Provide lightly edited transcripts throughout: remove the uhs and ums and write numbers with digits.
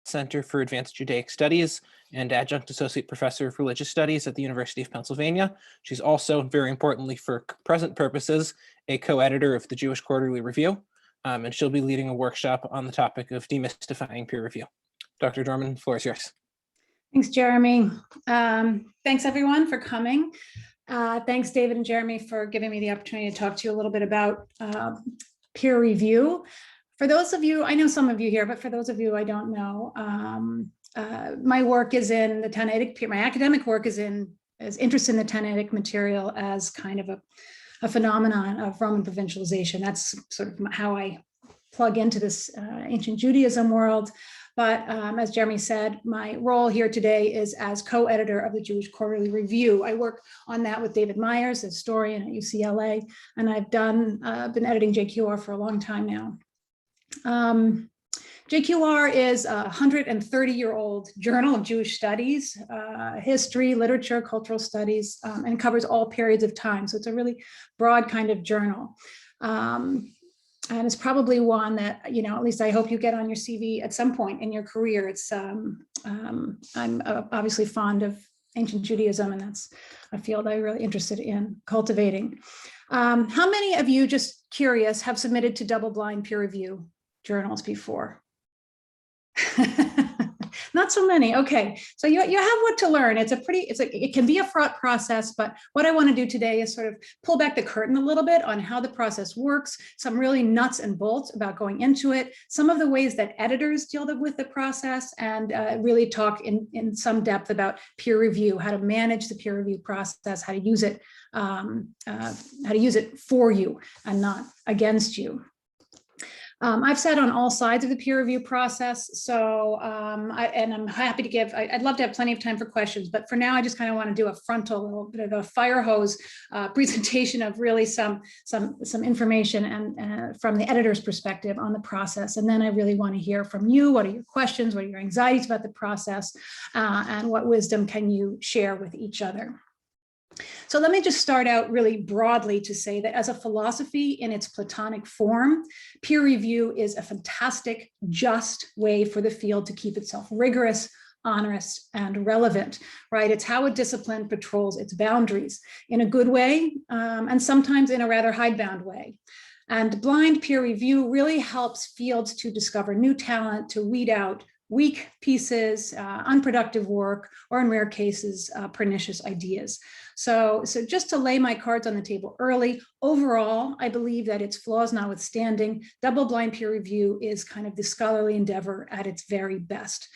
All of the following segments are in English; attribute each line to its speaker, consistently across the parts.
Speaker 1: Center for Advanced Judaic Studies and Adjunct Associate Professor of Religious Studies at the University of Pennsylvania. She's also, very importantly for present purposes, a co-editor of the Jewish Quarterly Review, and she'll be leading a workshop on the topic of demystifying peer review. Dr. Dohrmann, the floor is yours.
Speaker 2: Thanks, Jeremy. Thanks, everyone, for coming. Thanks, David and Jeremy, for giving me the opportunity to talk to you a little bit about peer review. For those of you, I know some of you here, but for those of you I don't know, my work is in the Tannaitic, my academic work is interest in the Tannaitic material as kind of a phenomenon of Roman provincialization. That's sort of how I plug into this ancient Judaism world. But as Jeremy said, my role here today is as co-editor of the Jewish Quarterly Review. I work on that with David Myers, a historian at UCLA, and I've been editing JQR for a long time now. JQR is a 130-year-old journal of Jewish studies, history, literature, cultural studies, and covers all periods of time. So it's a really broad kind of journal. And it's probably one that, you know, at least I hope you get on your CV at some point in your career. It's I'm obviously fond of ancient Judaism, and that's a field I'm really interested in cultivating. How many of you, just curious, have submitted to double-blind peer review journals before? Not so many. Okay, so you have what to learn. It can be a fraught process, but what I want to do today is sort of pull back the curtain a little bit on how the process works, some really nuts and bolts about going into it, some of the ways that editors deal with the process, and really talk in some depth about peer review, how to manage the peer review process, how to use it for you and not against you. I've sat on all sides of the peer review process, so I'm happy to give. I'd love to have plenty of time for questions, but for now, I just kind of want to do a frontal, little bit of a fire hose presentation of really some information and from the editor's perspective on the process, and then I really want to hear from you. What are your questions? What are your anxieties about the process? And what wisdom can you share with each other? So let me just start out really broadly to say that as a philosophy in its Platonic form, peer review is a fantastic, just way for the field to keep itself rigorous, honest, and relevant, right? It's how a discipline patrols its boundaries in a good way, and sometimes in a rather hidebound way. And blind peer review really helps fields to discover new talent, to weed out weak pieces, unproductive work, or in rare cases, pernicious ideas. So just to lay my cards on the table early, overall, I believe that its flaws notwithstanding, double-blind peer review is kind of the scholarly endeavor at its very best.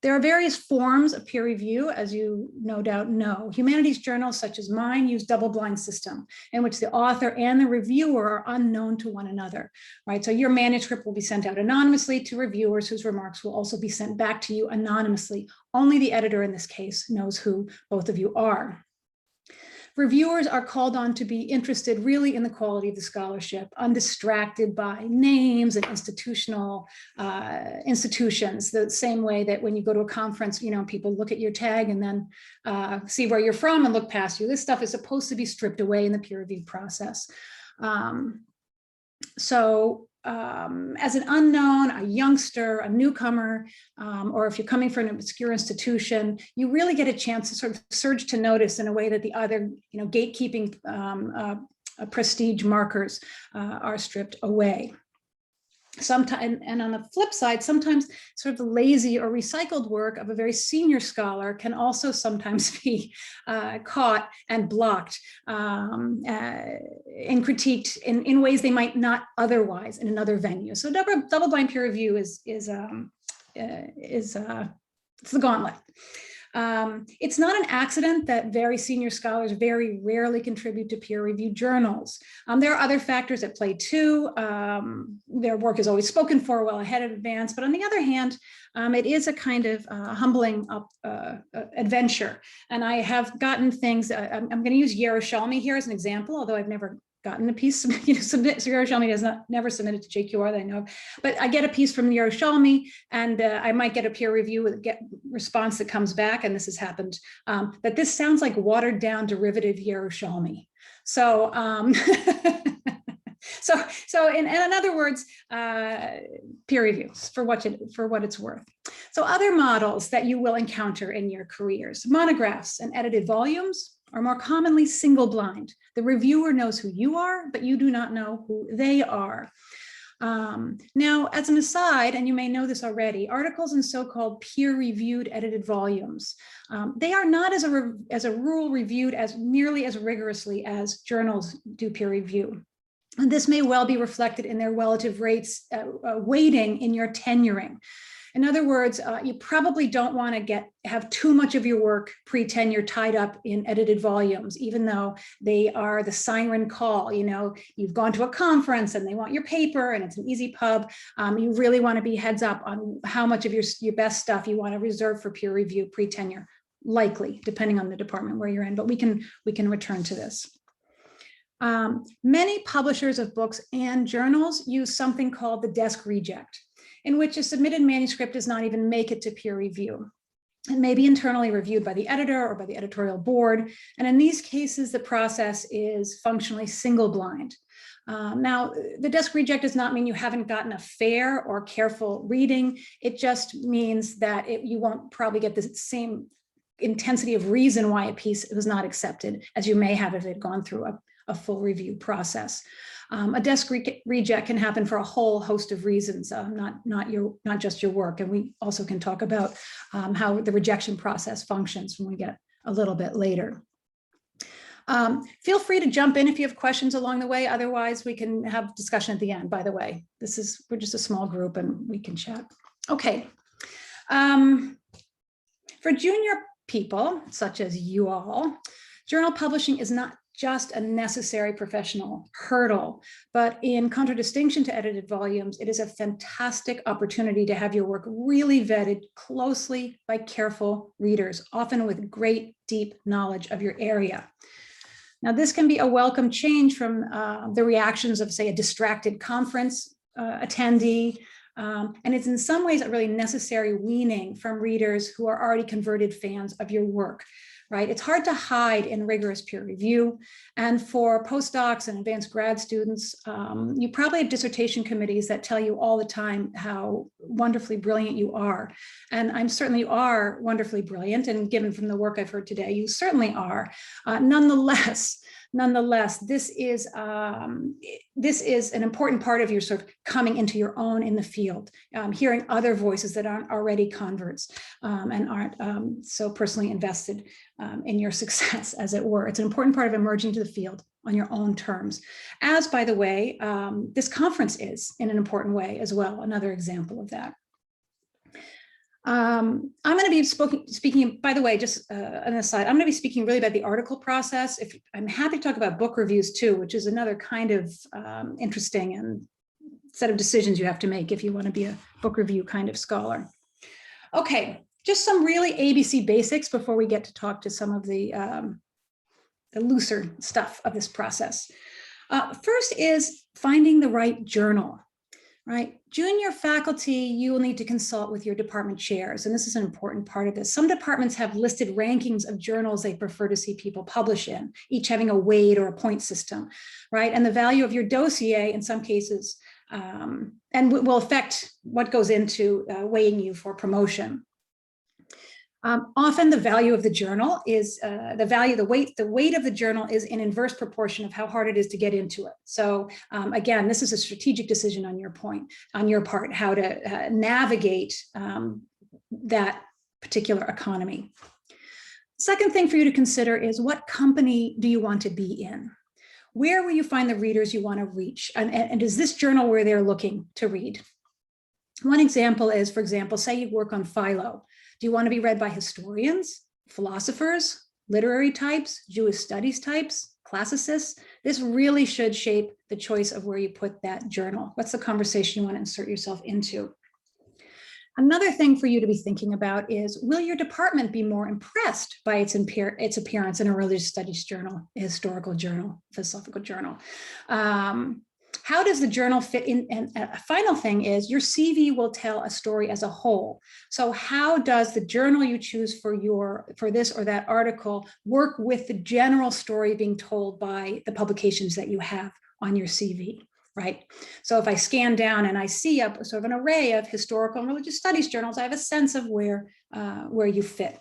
Speaker 2: There are various forms of peer review, as you no doubt know. Humanities journals such as mine use double-blind system in which the author and the reviewer are unknown to one another, right? So your manuscript will be sent out anonymously to reviewers whose remarks will also be sent back to you anonymously. Only the editor in this case knows who both of you are. Reviewers are called on to be interested really in the quality of the scholarship, undistracted by names and institutions, the same way that when you go to a conference, you know, people look at your tag and then see where you're from and look past you. This stuff is supposed to be stripped away in the peer review process. As an unknown, a youngster, a newcomer, or if you're coming from an obscure institution, you really get a chance to sort of surge to notice in a way that the other, you know, gatekeeping prestige markers are stripped away. Sometimes, and on the flip side, sometimes sort of the lazy or recycled work of a very senior scholar can also sometimes be caught and blocked and critiqued in ways they might not otherwise in another venue. So double-blind peer review it's the gauntlet. It's not an accident that very senior scholars very rarely contribute to peer-reviewed journals. There are other factors at play too. Their work is always spoken for well ahead of advance, but on the other hand, it is a kind of humbling adventure. And I have gotten things, I'm going to use Yerushalmi here as an example, although I've never gotten a piece, Yerushalmi has never submitted to JQR that I know of, but I get a piece from Yerushalmi and I might get a peer review with response that comes back, and this has happened, that this sounds like watered down derivative Yerushalmi. So So in other words, peer reviews for what it's worth. So other models that you will encounter in your careers, monographs and edited volumes are more commonly single blind. The reviewer knows who you are, but you do not know who they are. Now, as an aside, and you may know this already, articles in so-called peer-reviewed edited volumes, they are not as a rule reviewed as nearly as rigorously as journals do peer review. And this may well be reflected in their relative rates, weighting in your tenuring. In other words, you probably don't want to have too much of your work pre-tenure tied up in edited volumes, even though they are the siren call. You know, you've gone to a conference and they want your paper and it's an easy pub. You really want to be heads up on how much of your best stuff you want to reserve for peer review pre-tenure, likely, depending on the department where you're in, but we can return to this. Many publishers of books and journals use something called the desk reject, in which a submitted manuscript does not even make it to peer review. It may be internally reviewed by the editor or by the editorial board. And in these cases, the process is functionally single blind. Now, the desk reject does not mean you haven't gotten a fair or careful reading. It just means that you won't probably get the same intensity of reason why a piece was not accepted as you may have if it had gone through a full review process. A desk reject can happen for a whole host of reasons, not just your work. And we also can talk about how the rejection process functions when we get a little bit later. Feel free to jump in if you have questions along the way. Otherwise, we can have discussion at the end. By the way, we're just a small group and we can chat. Okay. For junior people, such as you all, journal publishing is not just a necessary professional hurdle, but in contradistinction to edited volumes, it is a fantastic opportunity to have your work really vetted closely by careful readers, often with great deep knowledge of your area. Now, this can be a welcome change from the reactions of, say, a distracted conference attendee, and it's in some ways a really necessary weaning from readers who are already converted fans of your work. Right? It's hard to hide in rigorous peer review. And for postdocs and advanced grad students, you probably have dissertation committees that tell you all the time how wonderfully brilliant you are. And I'm certainly you are wonderfully brilliant. And given from the work I've heard today, you certainly are. Nonetheless, this is an important part of your sort of coming into your own in the field, hearing other voices that aren't already converts and aren't so personally invested in your success, as it were. It's an important part of emerging to the field on your own terms, as, by the way, this conference is in an important way as well, another example of that. I'm going to be speaking, by the way, just an aside, I'm going to be speaking really about the article process. I'm happy to talk about book reviews too, which is another kind of interesting and set of decisions you have to make if you want to be a book review kind of scholar. Okay, just some really ABC basics before we get to talk to some of the looser stuff of this process. First is finding the right journal. Right, junior faculty, you will need to consult with your department chairs, and this is an important part of this. Some departments have listed rankings of journals they prefer to see people publish in, each having a weight or a point system, right? And the value of your dossier in some cases, and will affect what goes into weighing you for promotion. Often the value of the journal is the weight of the journal is in inverse proportion of how hard it is to get into it. So again, this is a strategic decision on your part, how to navigate that particular economy. Second thing for you to consider is what company do you want to be in? Where will you find the readers you want to reach? And is this journal where they're looking to read? One example is, for example, say you work on Philo. Do you want to be read by historians, philosophers, literary types, Jewish studies types, classicists? This really should shape the choice of where you put that journal. What's the conversation you want to insert yourself into? Another thing for you to be thinking about is, will your department be more impressed by its appearance in a religious studies journal, a historical journal, philosophical journal? How does the journal fit in? And a final thing is, your CV will tell a story as a whole. So how does the journal you choose for this or that article work with the general story being told by the publications that you have on your CV? right? So if I scan down and I see a sort of an array of historical and religious studies journals, I have a sense of where you fit.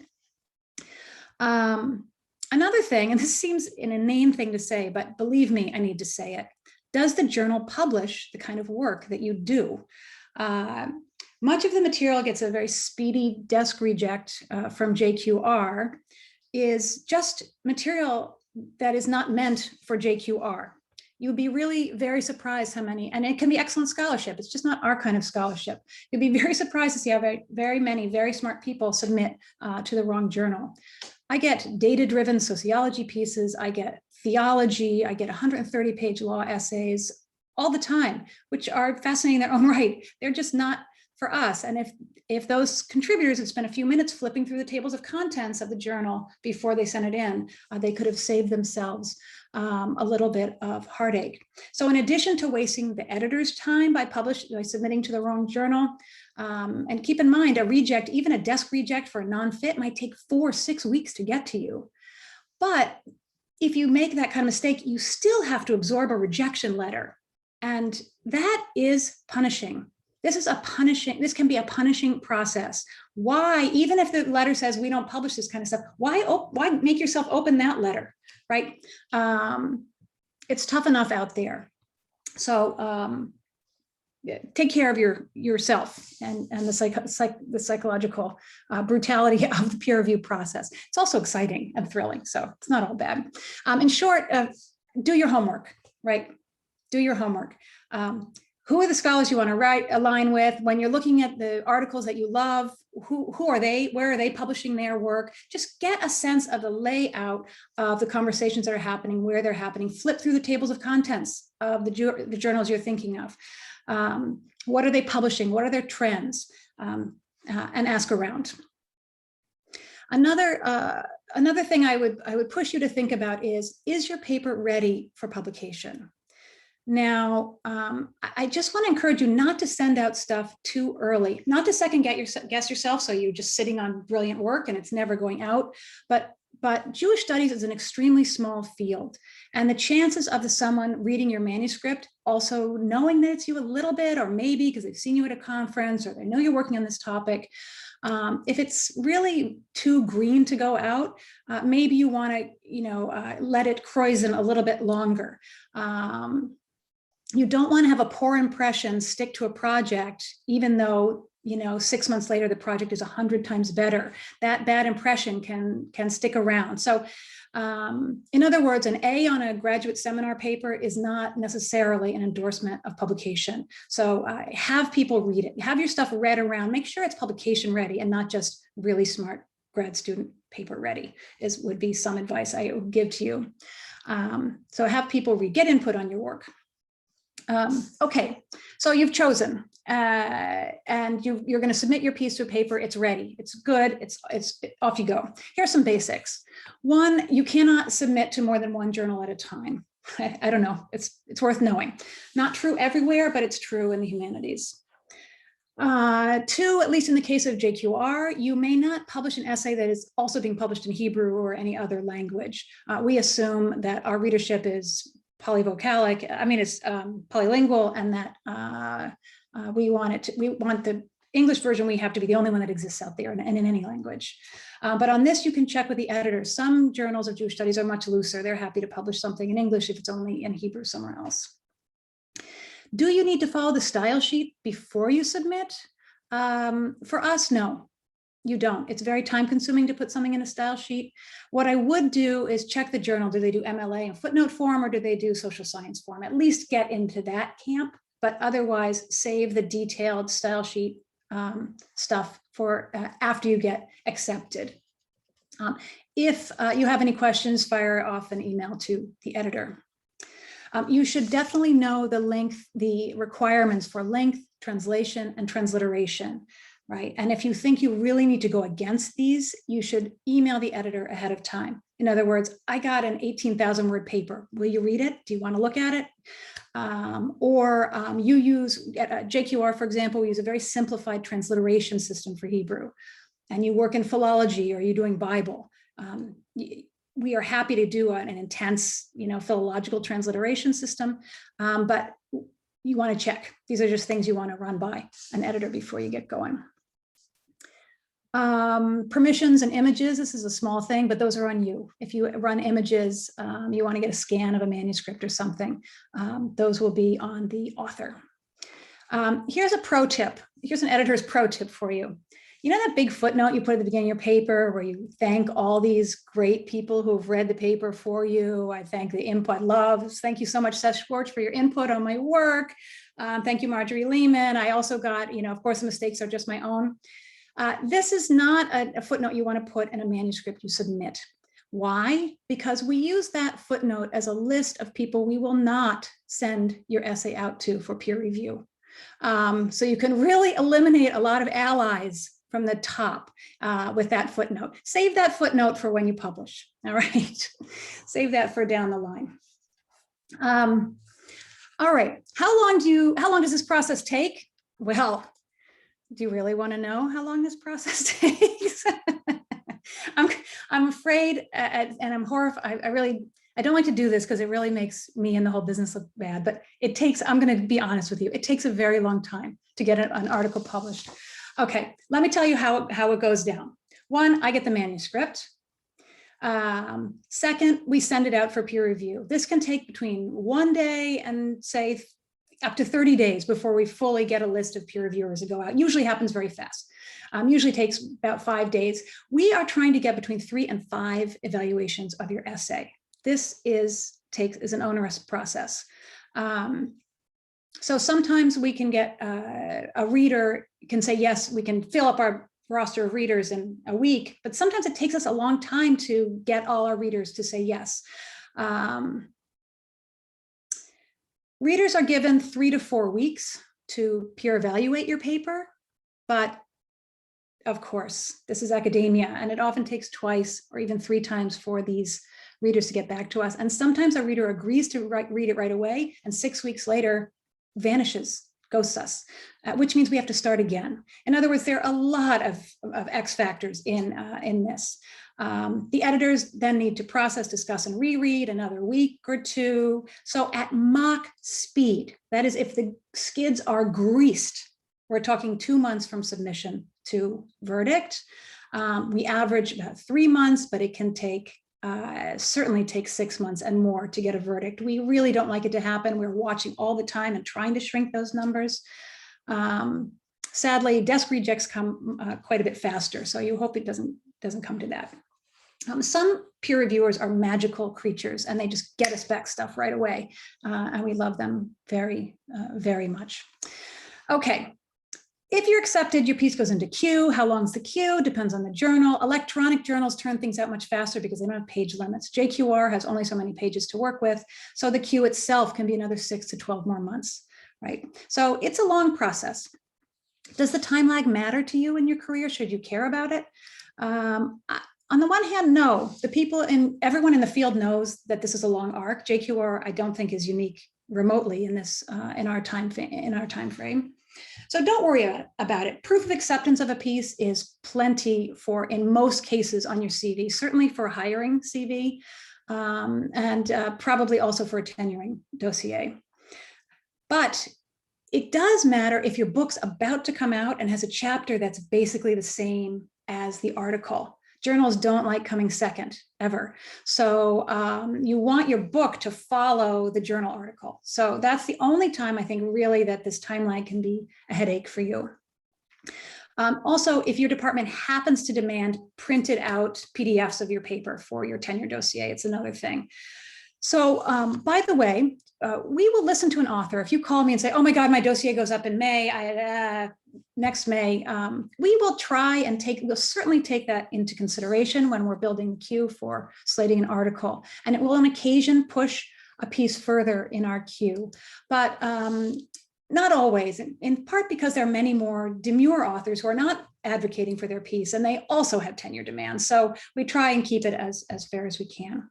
Speaker 2: Another thing, and this seems an inane thing to say, but believe me, I need to say it. Does the journal publish the kind of work that you do? Much of the material gets a very speedy desk reject from JQR, is just material that is not meant for JQR. You'd be really very surprised how many, and it can be excellent scholarship. It's just not our kind of scholarship. You'd be very surprised to see how very many very smart people submit to the wrong journal. I get data-driven sociology pieces. I get theology. I get 130-page law essays all the time, which are fascinating in their own right. They're just not for us. And if those contributors had spent a few minutes flipping through the tables of contents of the journal before they sent it in, they could have saved themselves a little bit of heartache. So in addition to wasting the editor's time by submitting to the wrong journal, and keep in mind, a reject, even a desk reject for a non-fit might take 4 or 6 weeks to get to you. But if you make that kind of mistake, you still have to absorb a rejection letter. And that is punishing. This can be a punishing process. Why, even if the letter says we don't publish this kind of stuff, why make yourself open that letter, right? It's tough enough out there. So take care of yourself and the psychological brutality of the peer review process. It's also exciting and thrilling, so it's not all bad. In short, do your homework, right? Do your homework. Who are the scholars you want to align with? When you're looking at the articles that you love, who are they? Where are they publishing their work? Just get a sense of the layout of the conversations that are happening, where they're happening. Flip through the tables of contents of the journals you're thinking of. What are they publishing? What are their trends? And ask around. Another thing I would push you to think about is your paper ready for publication? Now, I just want to encourage you not to send out stuff too early, not to second guess yourself, so you're just sitting on brilliant work and it's never going out. But Jewish studies is an extremely small field, and the chances of someone reading your manuscript also knowing that it's you a little bit, or maybe because they've seen you at a conference or they know you're working on this topic, if it's really too green to go out, maybe you want to let it croissant a little bit longer. You don't want to have a poor impression stick to a project, even though 6 months later the project is 100 times better. That bad impression can stick around. So in other words, an A on a graduate seminar paper is not necessarily an endorsement of publication. So have people read it, have your stuff read around, make sure it's publication ready and not just really smart grad student paper ready would be some advice I would give to you. So have people read, get input on your work. Okay, so you've chosen and you're going to submit your piece to a paper. It's ready. It's good. It's off you go. Here are some basics. One, you cannot submit to more than one journal at a time. I don't know. It's worth knowing. Not true everywhere, but it's true in the humanities. Two, at least in the case of JQR, you may not publish an essay that is also being published in Hebrew or any other language. We assume that our readership is polyvocalic, it's polylingual, and that we want the English version we have to be the only one that exists out there and in any language. But on this, you can check with the editor. Some journals of Jewish studies are much looser. They're happy to publish something in English if it's only in Hebrew somewhere else. Do you need to follow the style sheet before you submit? For us, no. You don't. It's very time consuming to put something in a style sheet. What I would do is check the journal. Do they do MLA in footnote form or do they do social science form? At least get into that camp, but otherwise save the detailed style sheet stuff for after you get accepted. If you have any questions, fire off an email to the editor. You should definitely know the requirements for length, translation, and transliteration. Right. And if you think you really need to go against these, you should email the editor ahead of time. In other words, I got an 18,000 word paper. Will you read it? Do you want to look at it? You use JQR, for example, we use a very simplified transliteration system for Hebrew. And you work in philology or you're doing Bible. We are happy to do an intense, philological transliteration system. But you want to check. These are just things you want to run by an editor before you get going. Permissions and images, this is a small thing, but those are on you. If you run images, you want to get a scan of a manuscript or something, those will be on the author. Here's a pro tip. Here's an editor's pro tip for you. You know that big footnote you put at the beginning of your paper where you thank all these great people who've read the paper for you. I thank the input loves. Thank you so much, Seth Schwartz, for your input on my work. Thank you, Marjorie Lehman. I also got, of course, the mistakes are just my own. This is not a footnote you want to put in a manuscript you submit. Why? Because we use that footnote as a list of people we will not send your essay out to for peer review. So you can really eliminate a lot of allies from the top with that footnote. Save that footnote for when you publish, all right? Save that for down the line. All right, how long does this process take? Well, do you really want to know how long this process takes? I'm afraid, and I'm horrified. I don't like to do this because it really makes me and the whole business look bad, but it takes, I'm going to be honest with you, it takes a very long time to get an article published. Okay, let me tell you how it goes down. One, I get the manuscript. Second, we send it out for peer review. This can take between 1 day and say up to 30 days before we fully get a list of peer reviewers to go out. Usually happens very fast. Usually takes about 5 days. We are trying to get between 3 and 5 evaluations of your essay. This is an onerous process. So sometimes we can get a reader can say, yes, we can fill up our roster of readers in a week, but sometimes it takes us a long time to get all our readers to say yes. Readers are given 3 to 4 weeks to peer evaluate your paper, but of course, this is academia, and it often takes 2 or even 3 times for these readers to get back to us. And sometimes a reader agrees to read it right away, and 6 weeks later vanishes, ghosts us, which means we have to start again. In other words, there are a lot of X factors in this. The editors then need to process, discuss, and reread another week or 2. So at mock speed, that is if the skids are greased, we're talking 2 months from submission to verdict. We average about 3 months, but it can take certainly take 6 months and more to get a verdict. We really don't like it to happen. We're watching all the time and trying to shrink those numbers. Sadly, desk rejects come quite a bit faster, so you hope it doesn't come to that. Some peer reviewers are magical creatures, and they just get us back stuff right away, and we love them very, very much. Okay. If you're accepted, your piece goes into queue. How long's the queue? Depends on the journal. Electronic journals turn things out much faster because they don't have page limits. JQR has only so many pages to work with. So the queue itself can be another 6 to 12 more months, right? So it's a long process. Does the time lag matter to you in your career? Should you care about it? On the one hand, no. Everyone in the field knows that this is a long arc. JQR, I don't think, is unique remotely in this in our time frame. So don't worry about it. Proof of acceptance of a piece is plenty in most cases on your CV, certainly for a hiring CV, and probably also for a tenuring dossier. But it does matter if your book's about to come out and has a chapter that's basically the same as the article. Journals don't like coming second, ever. So you want your book to follow the journal article. So that's the only time I think really that this timeline can be a headache for you. Also, if your department happens to demand printed out PDFs of your paper for your tenure dossier, it's another thing. So by the way, we will listen to an author. If you call me and say, oh my God, my dossier goes up in May, next May, we will try and we'll certainly take that into consideration when we're building the queue for slating an article. And it will on occasion push a piece further in our queue, but not always, in part because there are many more demure authors who are not advocating for their piece, and they also have tenure demands. So we try and keep it as fair as we can.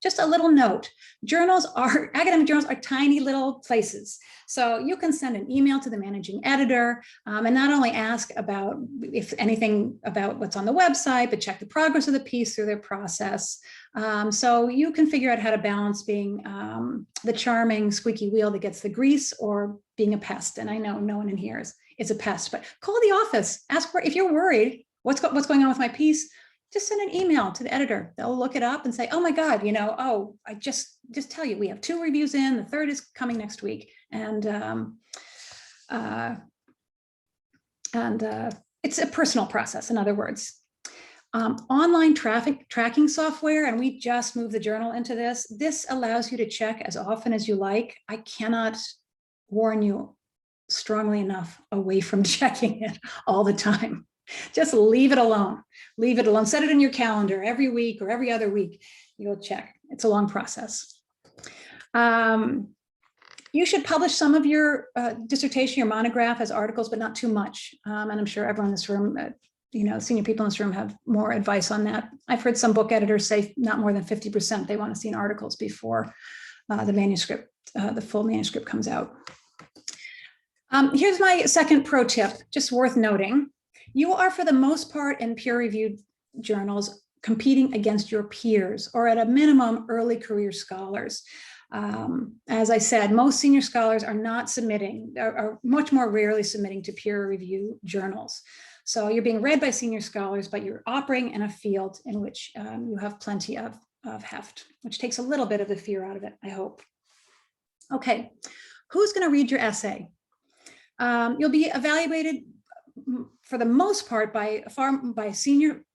Speaker 2: just a little note. Academic journals are tiny little places. So you can send an email to the managing editor and not only ask about if anything about what's on the website, but check the progress of the piece through their process. So you can figure out how to balance being the charming squeaky wheel that gets the grease or being a pest. And I know no one in here is a pest, but call the office, ask for, if you're worried, what's going on with my piece, just send an email to the editor. They'll look it up and say, oh my God, I just tell you, we have 2 reviews in, the 3rd is coming next week. And it's a personal process, in other words. Online traffic tracking software, and we just moved the journal into this. This allows you to check as often as you like. I cannot warn you strongly enough away from checking it all the time. Just leave it alone. Leave it alone. Set it in your calendar every week or every other week. You'll check. It's a long process. You should publish some of your dissertation, your monograph as articles, but not too much. And I'm sure everyone in this room, senior people in this room have more advice on that. I've heard some book editors say not more than 50% they want to see in articles before the full manuscript comes out. Here's my second pro tip, just worth noting. You are, for the most part, in peer-reviewed journals, competing against your peers, or at a minimum, early career scholars. As I said, most senior scholars are not submitting, are much more rarely submitting to peer review journals. So you're being read by senior scholars, but you're operating in a field in which you have plenty of heft, which takes a little bit of the fear out of it, I hope. Okay, who's going to read your essay? You'll be evaluated for the most part by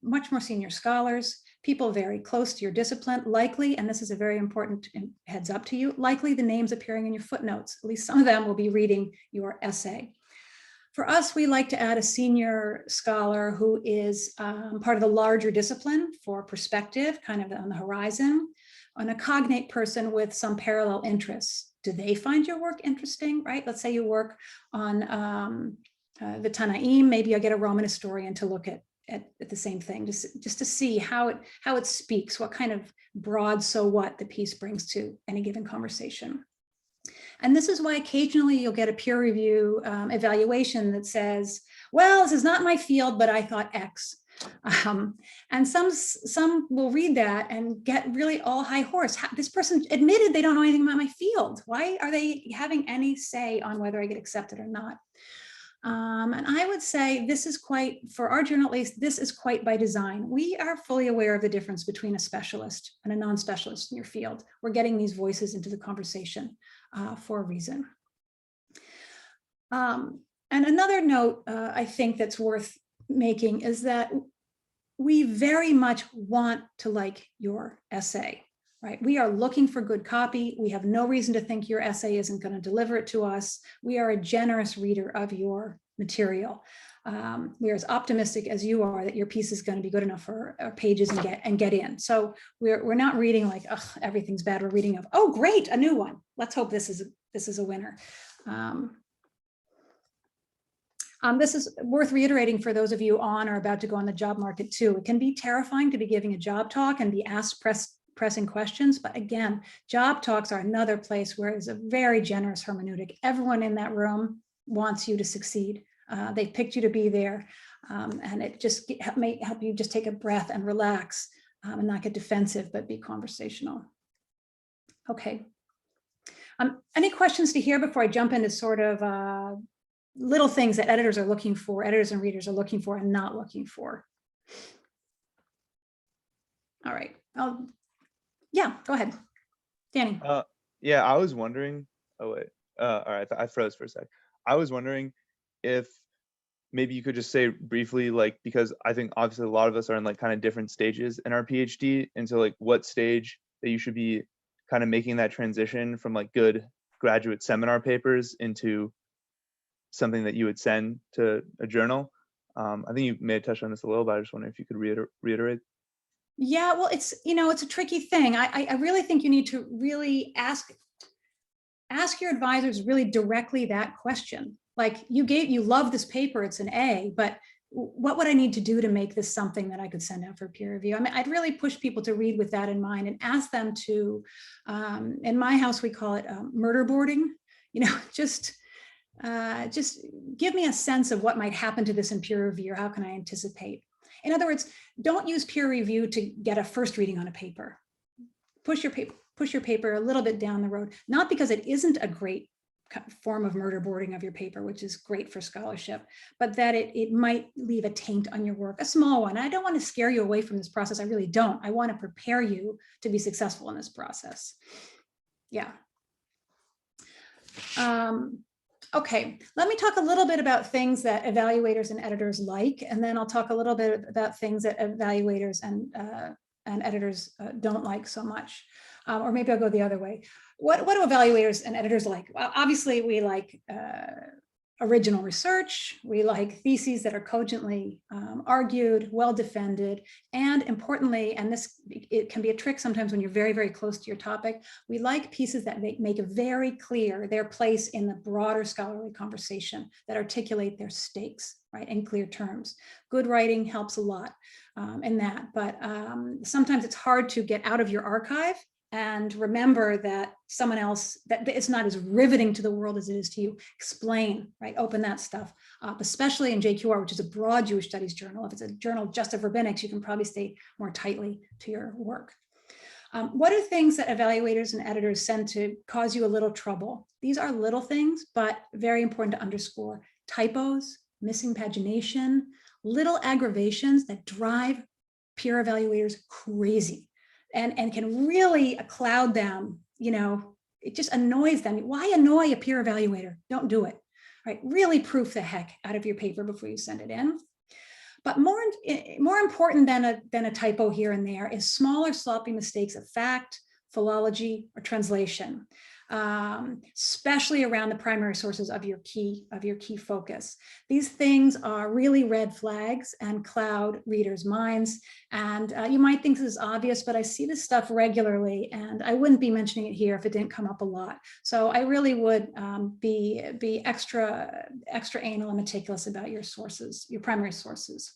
Speaker 2: much more senior scholars, people very close to your discipline, likely, and this is a very important heads up to you, likely the names appearing in your footnotes. At least some of them will be reading your essay. For us, we like to add a senior scholar who is part of the larger discipline for perspective, kind of on the horizon, and a cognate person with some parallel interests. Do they find your work interesting, right? Let's say you work on the Tanaim, maybe I'll get a Roman historian to look at the same thing, just to see how it speaks, what kind of broad so what the piece brings to any given conversation. And this is why occasionally you'll get a peer review evaluation that says, well, this is not my field, but I thought X. And some will read that and get really all high horse. This person admitted they don't know anything about my field. Why are they having any say on whether I get accepted or not? And I would say this is quite, for our journal at least, this is quite by design. We are fully aware of the difference between a specialist and a non-specialist in your field. We're getting these voices into the conversation for a reason. And another note I think that's worth making is that we very much want to like your essay, right? We are looking for good copy. We have no reason to think your essay isn't going to deliver it to us. We are a generous reader of your material. We are as optimistic as you are that your piece is going to be good enough for our pages and get in. So we're not reading like, oh, everything's bad. We're reading of, oh, great, a new one. Let's hope this is a winner. This is worth reiterating for those of you on or about to go on the job market too. It can be terrifying to be giving a job talk and be asked pressing questions, but again, job talks are another place where it's a very generous hermeneutic. Everyone in that room wants you to succeed. They picked you to be there, and it just may help you just take a breath and relax and not get defensive, but be conversational. Okay. Any questions to hear before I jump into sort of little things that editors are looking for, editors and readers are looking for and not looking for? All right. Yeah, go ahead, Danny.
Speaker 3: Yeah, I was wondering, oh wait, all right, I froze for a sec. I was wondering if maybe you could just say briefly, like, because I think obviously a lot of us are in like kind of different stages in our PhD, and so like what stage that you should be kind of making that transition from like good graduate seminar papers into something that you would send to a journal. I think you may have touched on this a little, but I just wonder if you could reiterate.
Speaker 2: Yeah, well, it's a tricky thing. I really think you need to really ask your advisors really directly that question. Like you love this paper, it's an A, but what would I need to do to make this something that I could send out for peer review? I mean, I'd really push people to read with that in mind and ask them to, in my house, we call it murder boarding, you know, just give me a sense of what might happen to this in peer review, or how can I anticipate? In other words, don't use peer review to get a first reading on a paper. Push your paper a little bit down the road, not because it isn't a great form of murder boarding of your paper, which is great for scholarship, but that it might leave a taint on your work, a small one. I don't want to scare you away from this process. I really don't. I want to prepare you to be successful in this process. Yeah. Okay, let me talk a little bit about things that evaluators and editors like, and then I'll talk a little bit about things that evaluators and editors don't like so much. Or maybe I'll go the other way. What do evaluators and editors like? Well, obviously, we like original research. We like theses that are cogently argued, well defended, and importantly, and it can be a trick sometimes when you're very, very close to your topic, we like pieces that make very clear their place in the broader scholarly conversation, that articulate their stakes, right, in clear terms. Good writing helps a lot in that, but sometimes it's hard to get out of your archive and remember that someone else, that it's not as riveting to the world as it is to you. Explain, right? Open that stuff up, especially in JQR, which is a broad Jewish studies journal. If it's a journal just of rabbinics, you can probably stay more tightly to your work. What are things that evaluators and editors send to cause you a little trouble? These are little things, but very important to underscore. Typos, missing pagination, little aggravations that drive peer evaluators crazy. And can really cloud them, you know, it just annoys them. Why annoy a peer evaluator? Don't do it, right? Really proof the heck out of your paper before you send it in. But more important than a typo here and there is smaller sloppy mistakes of fact, philology, or translation, especially around the primary sources of your key focus. These things are really red flags and cloud readers' minds. And you might think this is obvious, but I see this stuff regularly, and I wouldn't be mentioning it here if it didn't come up a lot. So I really would be extra anal and meticulous about your sources, your primary sources.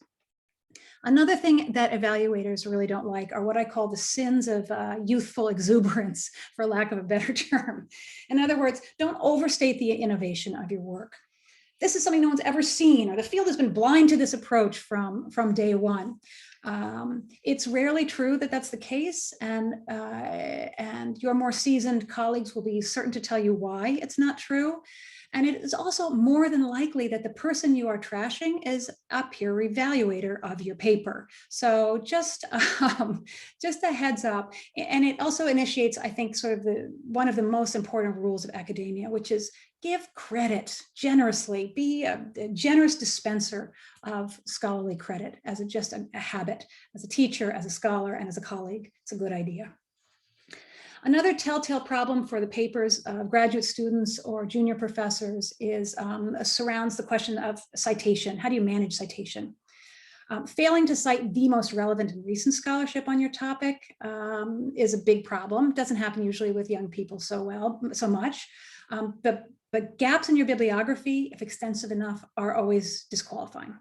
Speaker 2: Another thing that evaluators really don't like are what I call the sins of youthful exuberance, for lack of a better term. In other words, don't overstate the innovation of your work. This is something no one's ever seen, or the field has been blind to this approach from day one. It's rarely true that that's the case, and your more seasoned colleagues will be certain to tell you why it's not true. And it is also more than likely that the person you are trashing is a peer evaluator of your paper. So just a heads up. And it also initiates, I think, sort of one of the most important rules of academia, which is give credit generously. Be a generous dispenser of scholarly credit as just a habit. As a teacher, as a scholar, and as a colleague, it's a good idea. Another telltale problem for the papers of graduate students or junior professors is surrounds the question of citation. How do you manage citation? Failing to cite the most relevant and recent scholarship on your topic is a big problem. It doesn't happen usually with young people so much, but gaps in your bibliography, if extensive enough, are always disqualifying.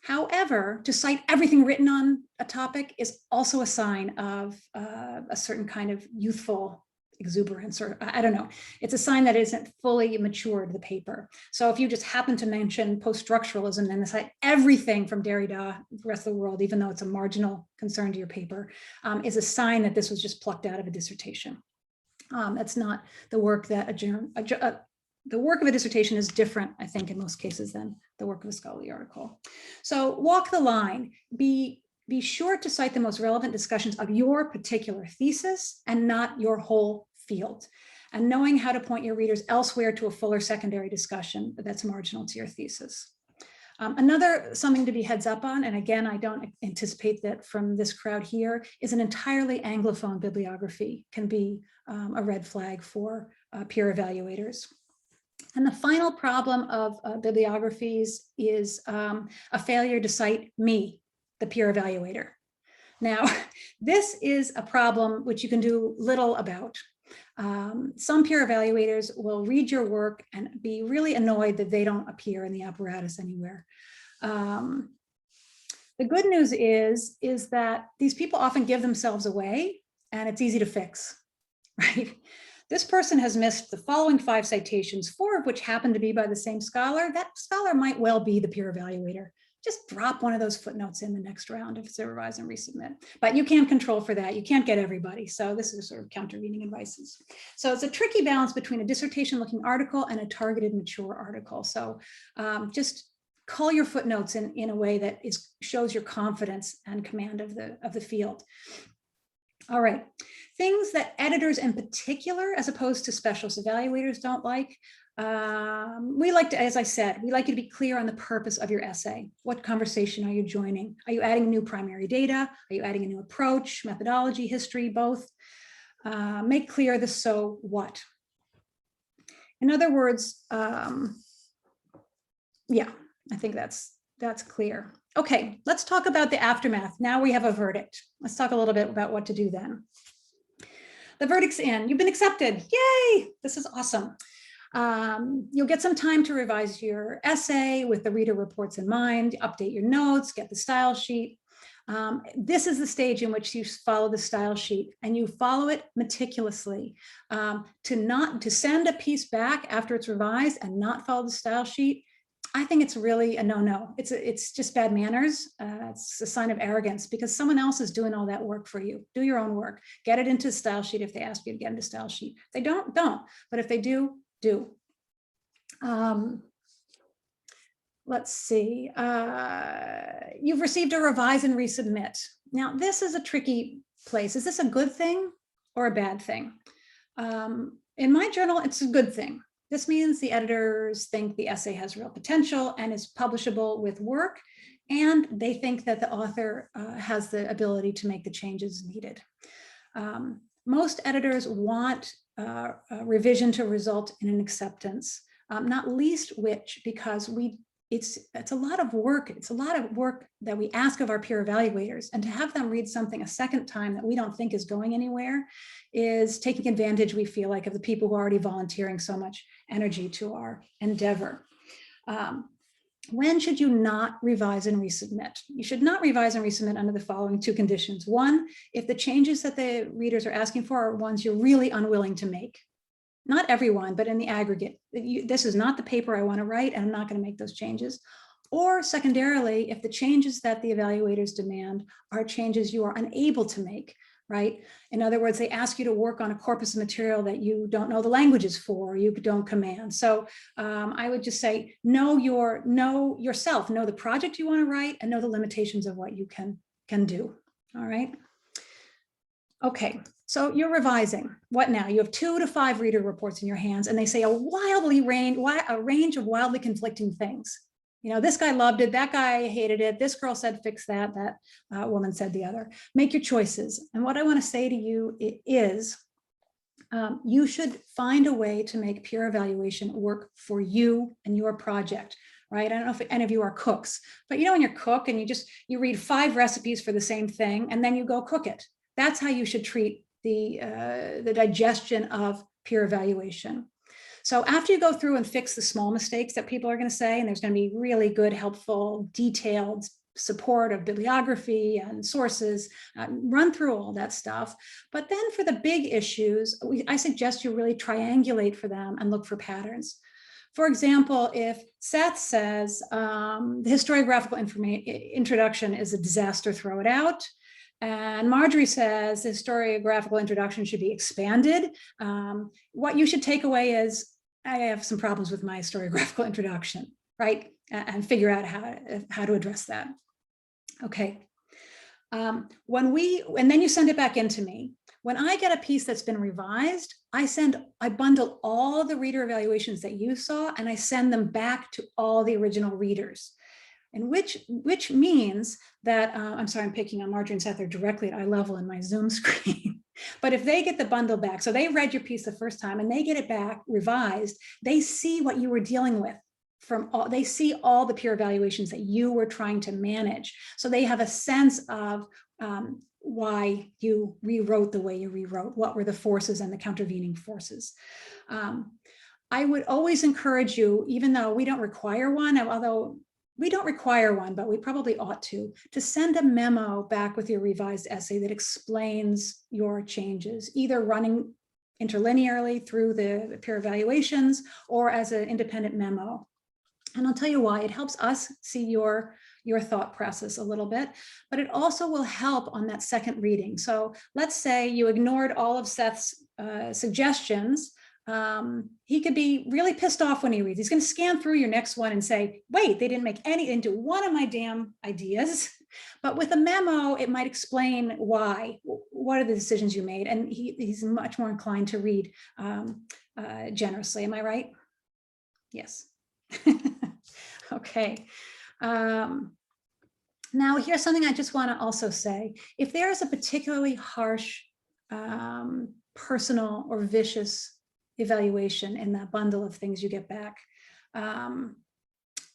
Speaker 2: However, to cite everything written on a topic is also a sign of a certain kind of youthful exuberance, or I don't know. It's a sign that isn't fully matured, the paper. So if you just happen to mention post-structuralism and cite everything from Derrida, the rest of the world, even though it's a marginal concern to your paper, is a sign that this was just plucked out of a dissertation. That's not the work that the work of a dissertation is different, I think, in most cases than the work of a scholarly article. So walk the line. Be sure to cite the most relevant discussions of your particular thesis and not your whole field. And knowing how to point your readers elsewhere to a fuller secondary discussion that's marginal to your thesis. Something to be heads up on, and again, I don't anticipate that from this crowd here, is an entirely Anglophone bibliography can be a red flag for peer evaluators. And the final problem of bibliographies is a failure to cite me, the peer evaluator. Now, this is a problem which you can do little about. Some peer evaluators will read your work and be really annoyed that they don't appear in the apparatus anywhere. The good news is that these people often give themselves away and it's easy to fix, right? This person has missed the following 5 citations, 4 of which happen to be by the same scholar. That scholar might well be the peer evaluator. Just drop one of those footnotes in the next round if it's a revise and resubmit. But you can't control for that. You can't get everybody. So this is sort of countervening advices. So it's a tricky balance between a dissertation-looking article and a targeted, mature article. So just call your footnotes in a way that shows your confidence and command of the field. All right, things that editors in particular, as opposed to specialist evaluators, don't like. We like to, as I said, we like you to be clear on the purpose of your essay. What conversation are you joining? Are you adding new primary data? Are you adding a new approach, methodology, history, both? Make clear the so what. In other words, yeah, I think that's clear. Okay, let's talk about the aftermath. Now we have a verdict. Let's talk a little bit about what to do then. The verdict's in. You've been accepted. Yay! This is awesome. You'll get some time to revise your essay with the reader reports in mind, update your notes, get the style sheet. This is the stage in which you follow the style sheet and you follow it meticulously. To send a piece back after it's revised and not follow the style sheet, I think it's really a no-no. It's just bad manners. It's a sign of arrogance because someone else is doing all that work for you. Do your own work. Get it into style sheet if they ask you to get into style sheet. If they don't. But if they do. Let's see. You've received a revise and resubmit. Now, this is a tricky place. Is this a good thing or a bad thing? In my journal, it's a good thing. This means the editors think the essay has real potential and is publishable with work, and they think that the author has the ability to make the changes needed. Most editors want revision to result in an acceptance, not least which because it's a lot of work. It's a lot of work that we ask of our peer evaluators, and to have them read something a second time that we don't think is going anywhere is taking advantage, we feel like, of the people who are already volunteering so much energy to our endeavor. When should you not revise and resubmit? You should not revise and resubmit under the following 2 conditions. 1, if the changes that the readers are asking for are ones you're really unwilling to make. Not everyone, but in the aggregate. This is not the paper I want to write, and I'm not going to make those changes. Or secondarily, if the changes that the evaluators demand are changes you are unable to make, right? In other words, they ask you to work on a corpus of material that you don't know the languages for, or you don't command. So I would just say, know yourself, know the project you want to write, and know the limitations of what you can do. All right. Okay, so you're revising. What now? You have 2 to 5 reader reports in your hands, and they say a range of wildly conflicting things. You know, this guy loved it, that guy hated it, this girl said fix that, that woman said the other. Make your choices. And what I want to say to you is, you should find a way to make peer evaluation work for you and your project. Right? I don't know if any of you are cooks, but you know, when you cook and you read 5 recipes for the same thing, and then you go cook it. That's how you should treat the digestion of peer evaluation. So after you go through and fix the small mistakes that people are going to say, and there's going to be really good, helpful, detailed support of bibliography and sources, run through all that stuff. But then for the big issues, I suggest you really triangulate for them and look for patterns. For example, if Seth says the historiographical introduction is a disaster, throw it out. And Marjorie says the historiographical introduction should be expanded. What you should take away is, I have some problems with my historiographical introduction, right? And figure out how to address that. Okay. And then you send it back in to me. When I get a piece that's been revised, I bundle all the reader evaluations that you saw, and I send them back to all the original readers. And which means that, I'm sorry, I'm picking on Marjorie and Seth, they're directly at eye level in my Zoom screen. But if they get the bundle back, so they read your piece the first time and they get it back revised, they see what you were dealing with they see all the peer evaluations that you were trying to manage. So they have a sense of why you rewrote the way you rewrote, what were the forces and the countervening forces. I would always encourage you, even though we don't require one, although we don't require one, but we probably ought to send a memo back with your revised essay that explains your changes, either running interlinearly through the peer evaluations or as an independent memo. And I'll tell you why. It helps us see your thought process a little bit, but it also will help on that second reading. So let's say you ignored all of Seth's suggestions. He could be really pissed off when he reads. He's going to scan through your next one and say, wait, they didn't make any into one of my damn ideas. But with a memo, it might explain why, what are the decisions you made? And he's much more inclined to read generously. Am I right? Yes. Okay. Now, here's something I just want to also say. If there is a particularly harsh, personal or vicious evaluation in that bundle of things you get back, all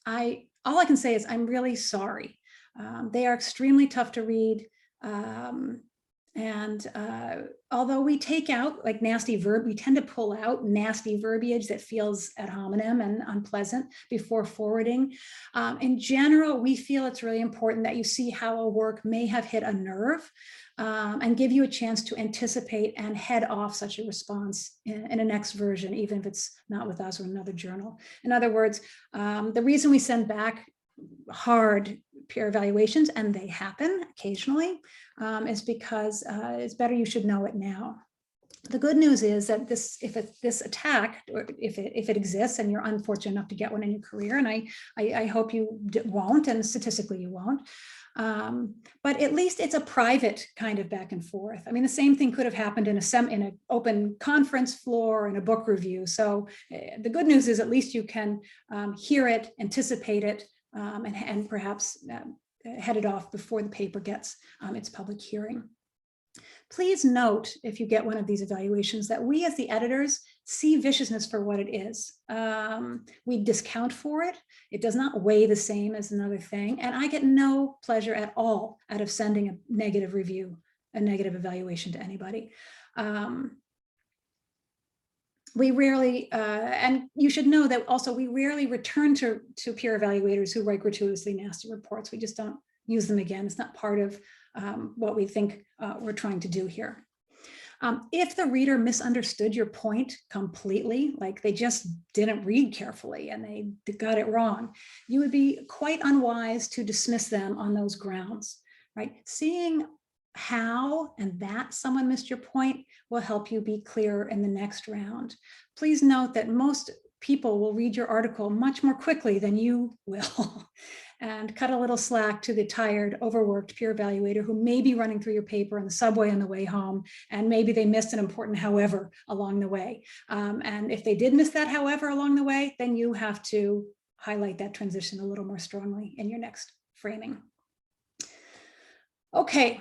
Speaker 2: I can say is I'm really sorry. They are extremely tough to read. Although we take out like nasty we tend to pull out nasty verbiage that feels ad hominem and unpleasant before forwarding. In general, we feel it's really important that you see how a work may have hit a nerve and give you a chance to anticipate and head off such a response in a next version, even if it's not with us or another journal. In other words, the reason we send back hard peer evaluations, and they happen occasionally, is because it's better you should know it now. The good news is that this attack, or if it exists and you're unfortunate enough to get one in your career, and I hope you won't, and statistically you won't, but at least it's a private kind of back and forth. I mean, the same thing could have happened in an open conference floor in a book review. So the good news is at least you can hear it, anticipate it, and perhaps head it off before the paper gets its public hearing. Please note, if you get one of these evaluations, that we as the editors see viciousness for what it is. We discount for it. It does not weigh the same as another thing. And I get no pleasure at all out of sending a negative review, a negative evaluation to anybody. We rarely, and you should know that also we rarely return to peer evaluators who write gratuitously nasty reports. We just don't use them again. It's not part of what we think we're trying to do here. If the reader misunderstood your point completely, like they just didn't read carefully and they got it wrong, you would be quite unwise to dismiss them on those grounds, right? Seeing how and that someone missed your point will help you be clearer in the next round. Please note that most people will read your article much more quickly than you will, and cut a little slack to the tired, overworked peer evaluator who may be running through your paper in the subway on the way home, and maybe they missed an important however along the way. And if they did miss that however along the way, then you have to highlight that transition a little more strongly in your next framing. Okay.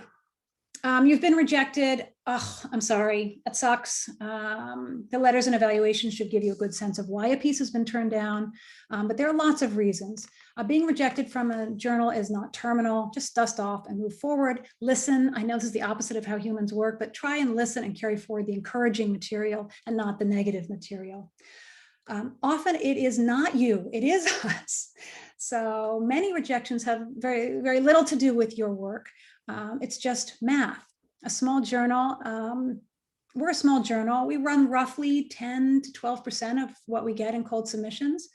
Speaker 2: You've been rejected. Oh, I'm sorry, that sucks. The letters and evaluations should give you a good sense of why a piece has been turned down, but there are lots of reasons. Being rejected from a journal is not terminal. Just dust off and move forward. Listen. I know this is the opposite of how humans work, but try and listen and carry forward the encouraging material and not the negative material. Often it is not you, it is us. So many rejections have very, very little to do with your work. It's just math. A small journal, we're a small journal. We run roughly 10 to 12% of what we get in cold submissions.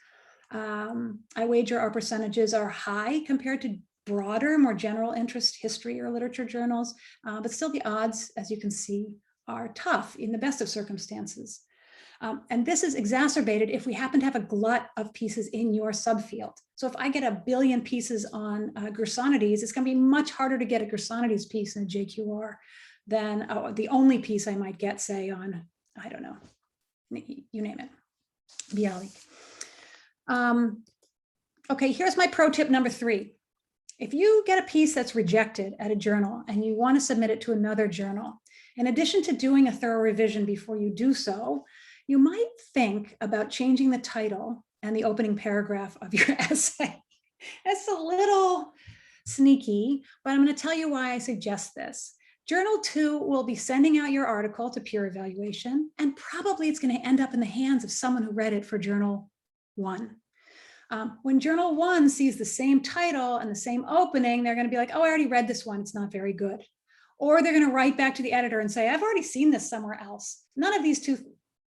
Speaker 2: I wager our percentages are high compared to broader, more general interest history or literature journals, but still the odds, as you can see, are tough in the best of circumstances. And this is exacerbated if we happen to have a glut of pieces in your subfield. So if I get 1 billion pieces on Gersonides, it's going to be much harder to get a Gersonides piece in a JQR than the only piece I might get, say, on, I don't know, you name it, Bialik. Okay, here's my pro tip number 3. If you get a piece that's rejected at a journal and you want to submit it to another journal, in addition to doing a thorough revision before you do so, you might think about changing the title and the opening paragraph of your essay. It's a little sneaky, but I'm going to tell you why I suggest this. Journal 2 will be sending out your article to peer evaluation, and probably it's going to end up in the hands of someone who read it for Journal 1. When journal one sees the same title and the same opening, they're going to be like, oh, I already read this one. It's not very good. Or they're going to write back to the editor and say, I've already seen this somewhere else. None of these two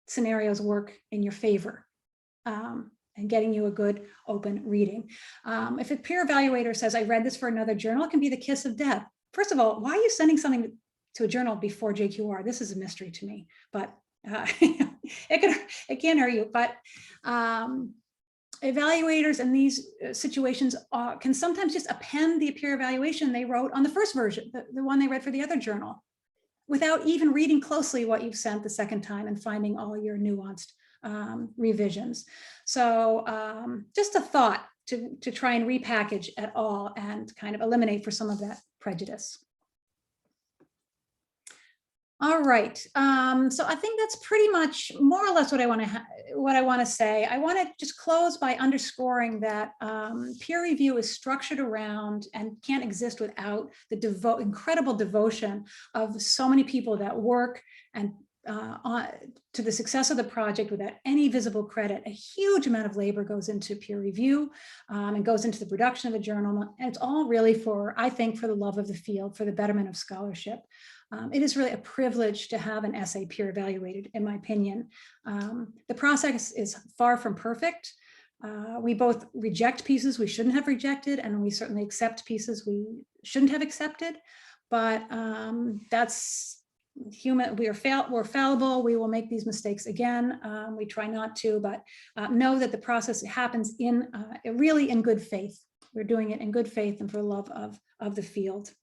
Speaker 2: scenarios work in your favor and getting you a good open reading. If a peer evaluator says, I read this for another journal, it can be the kiss of death. First of all, why are you sending something to a journal before JQR? This is a mystery to me, but it can hurt you. But evaluators in these situations can sometimes just append the peer evaluation they wrote on the first version, the one they read for the other journal, without even reading closely what you've sent the second time and finding all your nuanced revisions. So just a thought to try and repackage at all and kind of eliminate for some of that prejudice. All right, so I think that's pretty much more or less what I want to say. I want to just close by underscoring that peer review is structured around and can't exist without the incredible devotion of so many people that work and to the success of the project without any visible credit. A huge amount of labor goes into peer review and goes into the production of the journal. And it's all really for, I think, for the love of the field, for the betterment of scholarship. It is really a privilege to have an essay peer evaluated, in my opinion. The process is far from perfect. We both reject pieces we shouldn't have rejected, and we certainly accept pieces we shouldn't have accepted. But that's human. We're fallible. We will make these mistakes again. We try not to, but know that the process happens in really in good faith. We're doing it in good faith and for love of the field.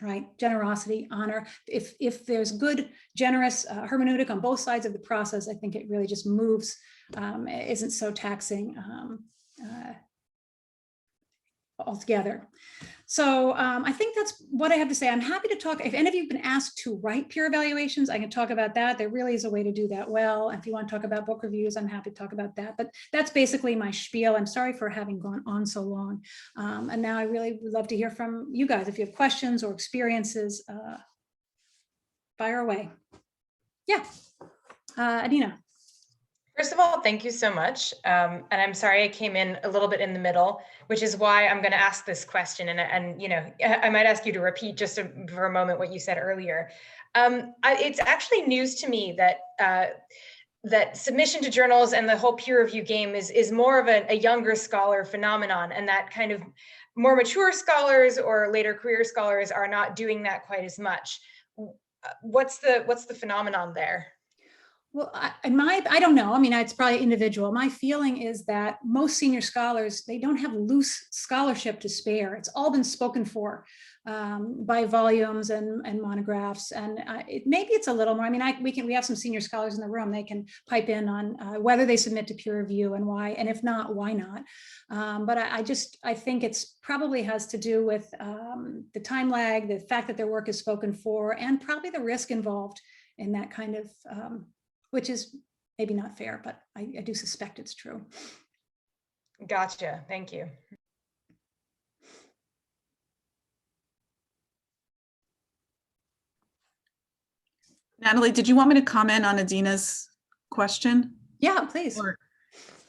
Speaker 2: Right, generosity, honor. If there's good, generous hermeneutic on both sides of the process, I think it really just moves, isn't so taxing altogether. So I think that's what I have to say. I'm happy to talk. If any of you have been asked to write peer evaluations, I can talk about that. There really is a way to do that well. If you want to talk about book reviews, I'm happy to talk about that. But that's basically my spiel. I'm sorry for having gone on so long. And now I really would love to hear from you guys. If you have questions or experiences, fire away. Yeah, Adina.
Speaker 4: First of all, thank you so much. And I'm sorry I came in a little bit in the middle, which is why I'm going to ask this question. And you know, I might ask you to repeat just for a moment what you said earlier. It's actually news to me that that submission to journals and the whole peer review game is more of a younger scholar phenomenon, and that kind of more mature scholars or later career scholars are not doing that quite as much. What's the phenomenon there?
Speaker 2: Well, I don't know. I mean, it's probably individual. My feeling is that most senior scholars, they don't have loose scholarship to spare. It's all been spoken for by volumes and monographs. And maybe it's a little more. I mean, we have some senior scholars in the room. They can pipe in on whether they submit to peer review and why, and if not, why not? But I think it's probably has to do with the time lag, the fact that their work is spoken for, and probably the risk involved in that kind of which is maybe not fair, but I do suspect it's true.
Speaker 4: Gotcha. Thank you.
Speaker 5: Natalie, did you want me to comment on Adina's question?
Speaker 2: Yeah, please.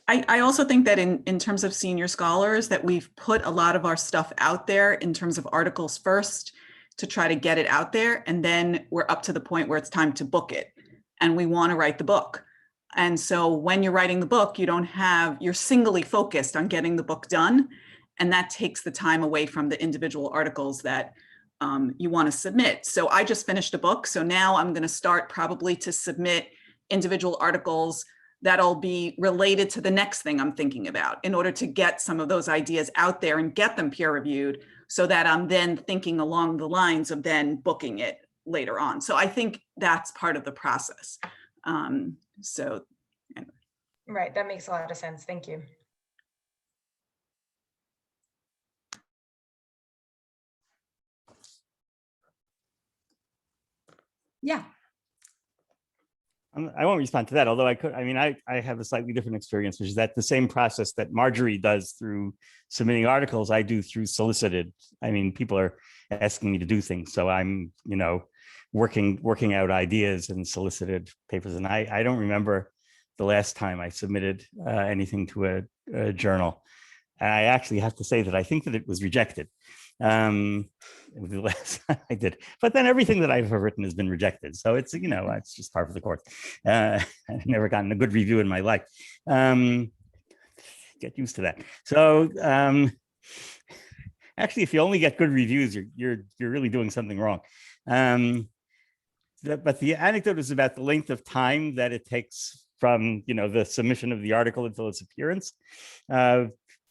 Speaker 5: I also think that in terms of senior scholars, that we've put a lot of our stuff out there in terms of articles first to try to get it out there. And then we're up to the point where it's time to book it. And we want to write the book. And so when you're writing the book, you're singly focused on getting the book done. And that takes the time away from the individual articles that you want to submit. So I just finished a book. So now I'm going to start probably to submit individual articles that'll be related to the next thing I'm thinking about in order to get some of those ideas out there and get them peer reviewed so that I'm then thinking along the lines of then booking it later on. So I think that's part of the process. So anyway.
Speaker 4: Right, that makes a lot of sense. Thank you.
Speaker 2: Yeah.
Speaker 6: I won't respond to that, although I have a slightly different experience, which is that the same process that Marjorie does through submitting articles, I do through solicited. I mean, people are asking me to do things. So I'm, working out ideas and solicited papers. And I don't remember the last time I submitted anything to journal. And I actually have to say that I think that it was rejected. It was the last time I did, but then everything that I've written has been rejected. So it's, you know, it's just par for the course. I've never gotten a good review in my life. Get used to that. So actually, if you only get good reviews, you're really doing something wrong. But the anecdote is about the length of time that it takes from, you know, the submission of the article until its appearance,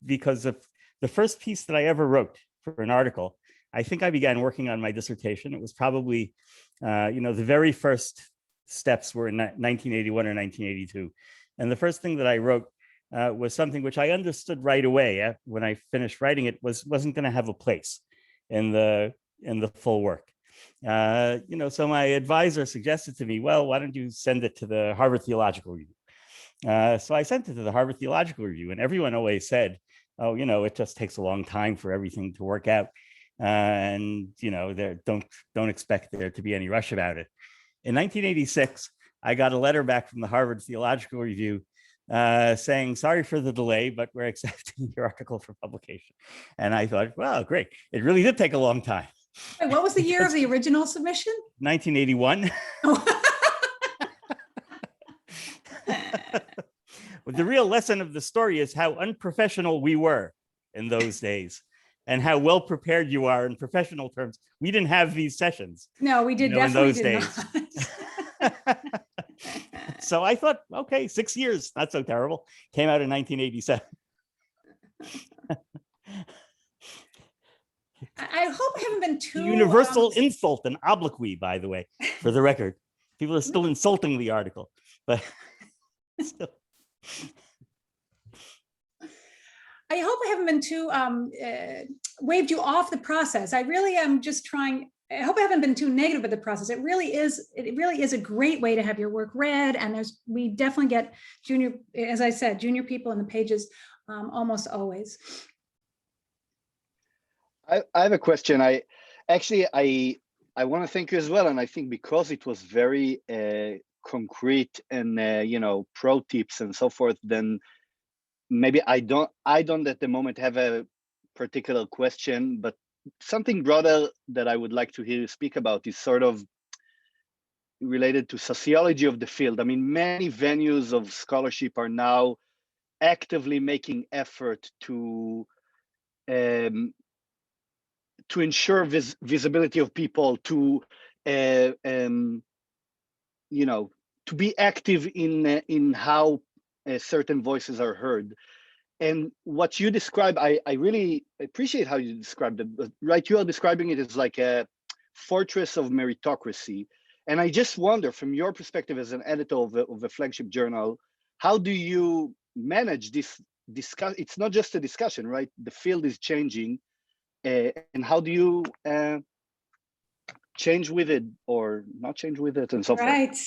Speaker 6: because of the first piece that I ever wrote for an article. I think I began working on my dissertation. It was probably, you know, the very first steps were in 1981 or 1982. And the first thing that I wrote was something which I understood right away when I finished writing it wasn't going to have a place in the full work. You know, so my advisor suggested to me, well, why don't you send it to the Harvard Theological Review? So I sent it to the Harvard Theological Review, and everyone always said, oh, you know, it just takes a long time for everything to work out. And, you know, don't expect there to be any rush about it. In 1986, I got a letter back from the Harvard Theological Review saying, sorry for the delay, but we're accepting your article for publication. And I thought, well, great. It really did take a long time.
Speaker 2: Wait, what was the year of the original submission?
Speaker 6: 1981. The real lesson of the story is how unprofessional we were in those days and how well prepared you are in professional terms. We didn't have these sessions.
Speaker 2: No, we did,
Speaker 6: you know,
Speaker 2: definitely
Speaker 6: in those
Speaker 2: did
Speaker 6: days.
Speaker 2: not.
Speaker 6: So I thought, okay, 6 years, not so terrible. Came out in 1987.
Speaker 2: I hope I haven't been too
Speaker 6: Universal insult and obloquy, by the way, for the record. People are still insulting the article, but still.
Speaker 2: I hope I haven't been too waved you off the process. I really am just trying. I hope I haven't been too negative with the process. It really is a great way to have your work read. And we definitely get junior, as I said, junior people in the pages almost always.
Speaker 7: I have a question. I want to thank you as well. And I think because it was very concrete and, you know, pro tips and so forth, then maybe I don't at the moment have a particular question, but something broader that I would like to hear you speak about is sort of related to sociology of the field. I mean, many venues of scholarship are now actively making effort to ensure visibility of people, to you know, to be active in how certain voices are heard. And what you describe, I really appreciate how you described it, but right, you are describing it as like a fortress of meritocracy. And I just wonder, from your perspective as an editor of a flagship journal, how do you manage this discussion? It's not just a discussion, right? The field is changing. And how do you change with it or not change with it and so forth?
Speaker 2: Right.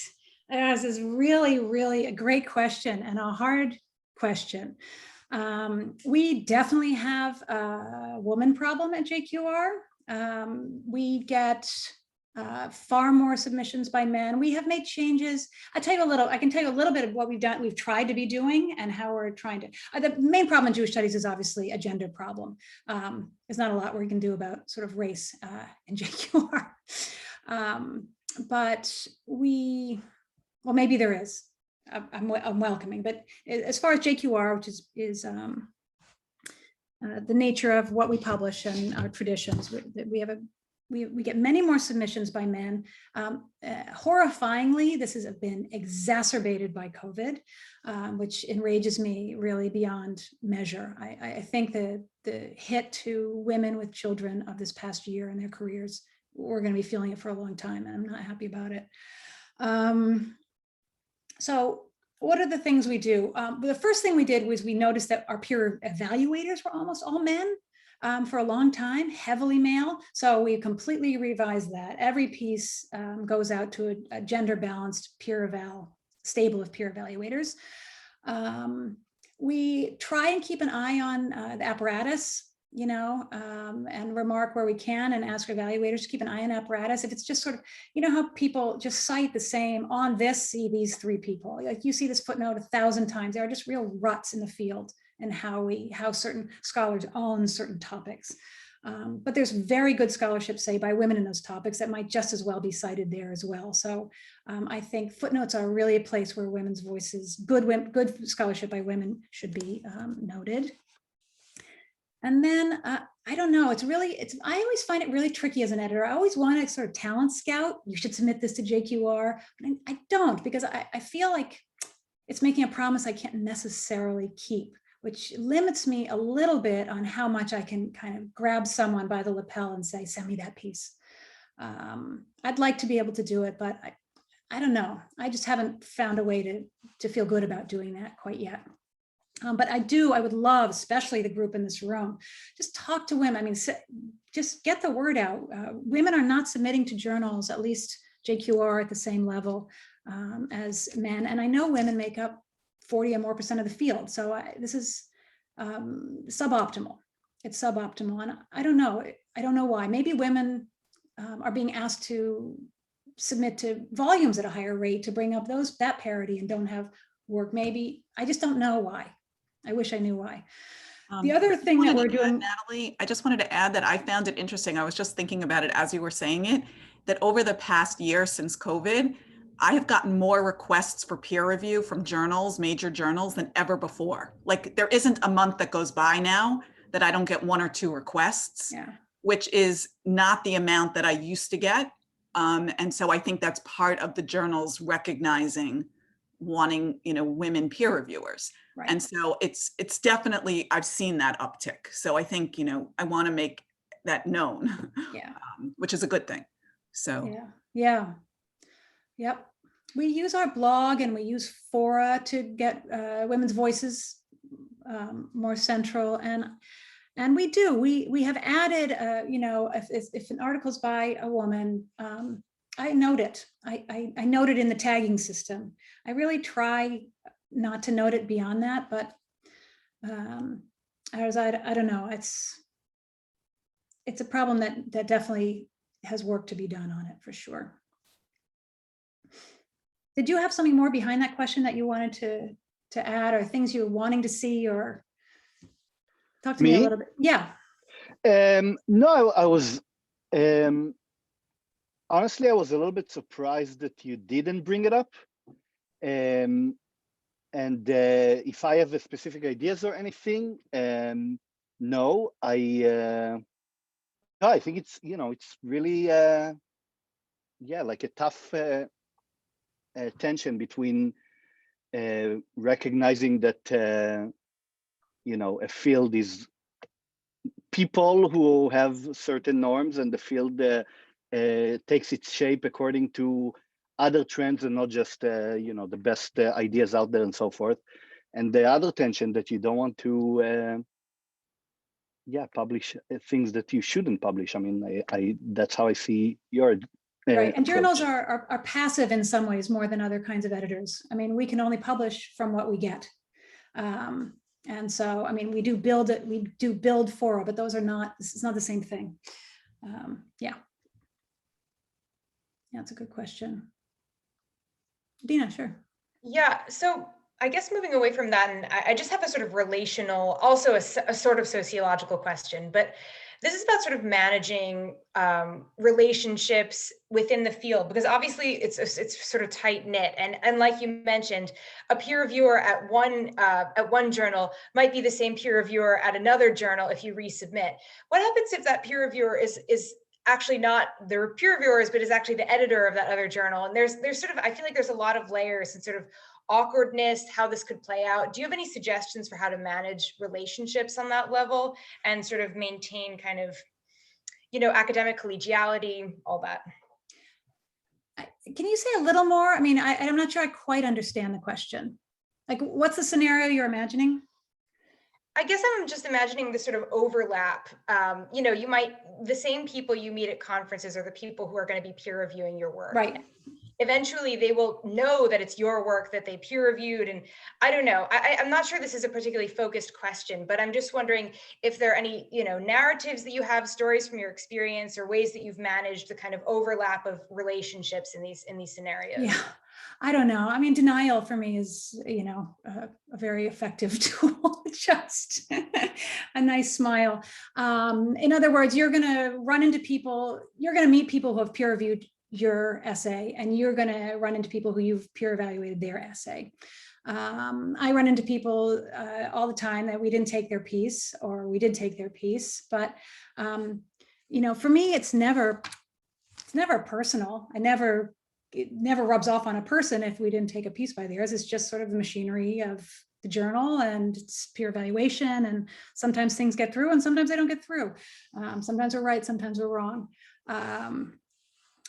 Speaker 2: This is really, really a great question and a hard question. We definitely have a woman problem at JQR. We get far more submissions by men. We have made changes. I can tell you a little bit of what we've done. We've tried to be doing and how we're trying to. The main problem in Jewish studies is obviously a gender problem. There's not a lot we can do about sort of race in JQR. But well, maybe there is. I'm welcoming, but as far as JQR, which is the nature of what we publish and our traditions, we get many more submissions by men. Horrifyingly, this has been exacerbated by COVID, which enrages me really beyond measure. I think the hit to women with children of this past year and their careers, we're going to be feeling it for a long time, and I'm not happy about it. So what are the things we do? The first thing we did was we noticed that our peer evaluators were almost all men. For a long time, heavily male. So we completely revised that. Every piece goes out to a gender balanced peer eval, stable of peer evaluators. We try and keep an eye on the apparatus, you know, and remark where we can and ask evaluators to keep an eye on apparatus. If it's just sort of, you know, how people just cite the same on this, see these three people. Like you see this footnote 1,000 times. There are just real ruts in the field and how certain scholars own certain topics. But there's very good scholarship, say, by women in those topics that might just as well be cited there as well. So I think footnotes are really a place where women's voices, good scholarship by women should be noted. And then I don't know, I always find it really tricky as an editor. I always want to sort of talent scout. You should submit this to JQR, but I don't, because I feel like it's making a promise I can't necessarily keep, which limits me a little bit on how much I can kind of grab someone by the lapel and say, send me that piece. I'd like to be able to do it, but I don't know. I just haven't found a way to feel good about doing that quite yet. But I would love, especially the group in this room, just talk to women. I mean, just get the word out. Women are not submitting to journals, at least JQR, at the same level as men. And I know women make up 40% or more of the field. So this is suboptimal. It's suboptimal. And I don't know. I don't know why. Maybe women are being asked to submit to volumes at a higher rate to bring up that parity and don't have work. Maybe, I just don't know why. I wish I knew why. The other thing that we're doing,
Speaker 5: Natalie, I just wanted to add that I found it interesting. I was just thinking about it as you were saying it, that over the past year since COVID, I have gotten more requests for peer review from journals, major journals, than ever before. Like, there isn't a month that goes by now that I don't get 1 or 2 requests, which is not the amount that I used to get. And so I think that's part of the journals recognizing wanting, women peer reviewers. Right. And so it's definitely, I've seen that uptick. So I think, I want to make that known, which is a good thing. So
Speaker 2: Yep. We use our blog and we use fora to get women's voices more central, and we do. We have added, if an article's by a woman, I note it. I note it in the tagging system. I really try not to note it beyond that, but I don't know. It's a problem that definitely has work to be done on it, for sure. Did you have something more behind that question that you wanted to add, or things you're wanting to see, or talk to me a little bit? Yeah.
Speaker 7: No, I was honestly, I was a little bit surprised that you didn't bring it up. And if I have specific ideas or anything, no, I think it's, it's really, like a tough tension between recognizing that, a field is people who have certain norms, and the field takes its shape according to other trends and not just, the best ideas out there and so forth. And the other tension that you don't want to, publish things that you shouldn't publish. I mean, that's how I see your
Speaker 2: right. And journals are passive in some ways more than other kinds of editors. I mean, we can only publish from what we get. And so, I mean, we do build fora, but it's not the same thing. That's a good question. Dina, sure.
Speaker 4: Yeah, so I guess moving away from that, and I just have a sort of relational, also a sort of sociological question, but this is about sort of managing relationships within the field, because obviously it's sort of tight knit, and like you mentioned, a peer reviewer at one journal might be the same peer reviewer at another journal if you resubmit. What happens if that peer reviewer is actually not the peer reviewers, but is actually the editor of that other journal? And there's sort of, I feel like there's a lot of layers and sort of awkwardness, how this could play out. Do you have any suggestions for how to manage relationships on that level and sort of maintain kind of, academic collegiality, all that?
Speaker 2: Can you say a little more? I mean, I'm not sure I quite understand the question. Like, what's the scenario you're imagining?
Speaker 4: I guess I'm just imagining the sort of overlap. The same people you meet at conferences are the people who are going to be peer reviewing your work.
Speaker 2: Right.
Speaker 4: Eventually they will know that it's your work that they peer reviewed. And I don't know, I'm not sure this is a particularly focused question, but I'm just wondering if there are any, narratives that you have, stories from your experience, or ways that you've managed the kind of overlap of relationships in these scenarios.
Speaker 2: Yeah. I don't know. I mean, denial for me is, a very effective tool. Just a nice smile. In other words, you're going to run into people, you're going to meet people who have peer reviewed your essay, and you're going to run into people who you've peer evaluated their essay. I run into people all the time that we didn't take their piece, or we did take their piece, but for me, it's never personal. It never rubs off on a person if we didn't take a piece by theirs. It's just sort of the machinery of the journal, and it's peer evaluation, and sometimes things get through and sometimes they don't get through. Sometimes we're right, sometimes we're wrong.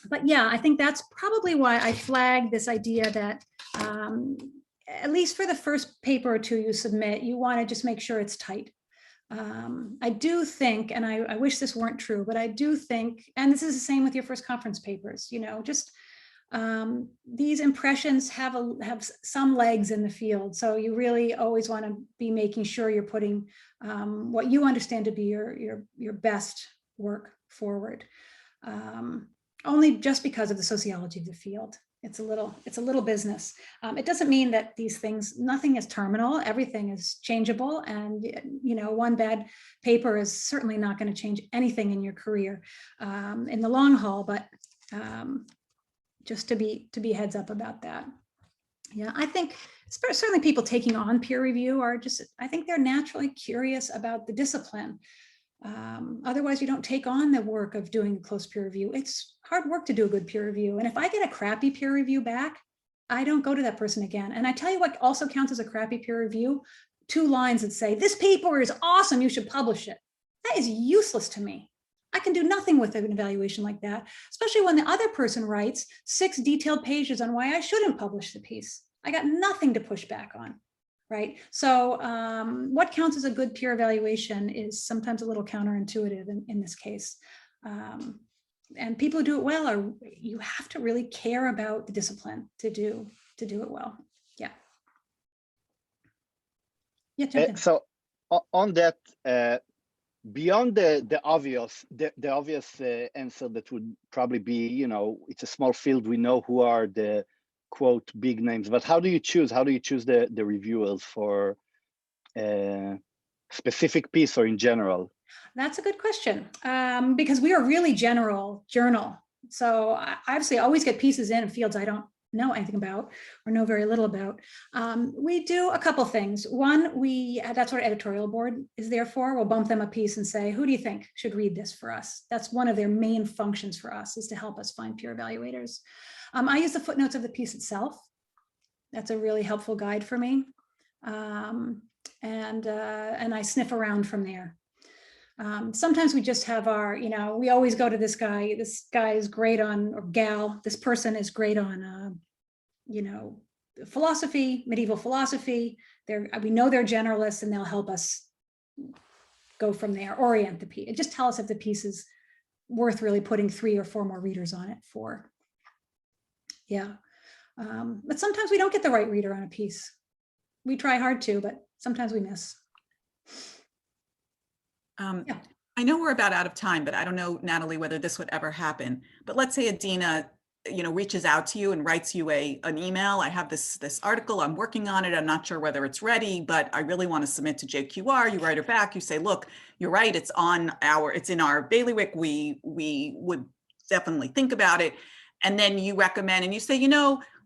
Speaker 2: But yeah, I think that's probably why I flagged this idea that at least for the first paper or two you submit, you want to just make sure it's tight. I do think, and I wish this weren't true, but I do think, and this is the same with your first conference papers, just these impressions have some legs in the field. So you really always want to be making sure you're putting what you understand to be your best work forward. Only just because of the sociology of the field. It's a little business. It doesn't mean that these things, nothing is terminal, everything is changeable. And, one bad paper is certainly not going to change anything in your career in the long haul, but just to be heads up about that. Yeah, I think certainly people taking on peer review I think they're naturally curious about the discipline. Otherwise, you don't take on the work of doing close peer review. It's hard work to do a good peer review. And if I get a crappy peer review back, I don't go to that person again. And I tell you what also counts as a crappy peer review, 2 lines that say, this paper is awesome, you should publish it. That is useless to me. I can do nothing with an evaluation like that, especially when the other person writes 6 detailed pages on why I shouldn't publish the piece. I got nothing to push back on. Right. So what counts as a good peer evaluation is sometimes a little counterintuitive in this case. And people who do it well you have to really care about the discipline to do it well. Yeah. Yeah. Jump in.
Speaker 7: So on that, beyond the obvious answer that would probably be, it's a small field. We know who are the quote big names, but how do you choose the reviewers for a specific piece or in general?
Speaker 2: That's a good question, because we are really general journal. So I obviously always get pieces in fields I don't know anything about or know very little about. We do a couple things. One, that's what our editorial board is there for. We'll bump them a piece and say, who do you think should read this for us? That's one of their main functions for us, is to help us find peer evaluators. I use the footnotes of the piece itself. That's a really helpful guide for me. And I sniff around from there. Sometimes we just have we always go to this guy. This guy is great on, or gal, this person is great on, philosophy, medieval philosophy. We know they're generalists, and they'll help us go from there, orient the piece, and just tell us if the piece is worth really putting 3 or 4 more readers on it for. Yeah. But sometimes we don't get the right reader on a piece. We try hard to, but sometimes we miss.
Speaker 5: Yeah. I know we're about out of time, but I don't know, Natalie, whether this would ever happen. But let's say Adina, reaches out to you and writes you an email. I have this article, I'm working on it. I'm not sure whether it's ready, but I really want to submit to JQR. You write her back. You say, look, you're right. It's in our bailiwick. We would definitely think about it. And then you recommend, and you say,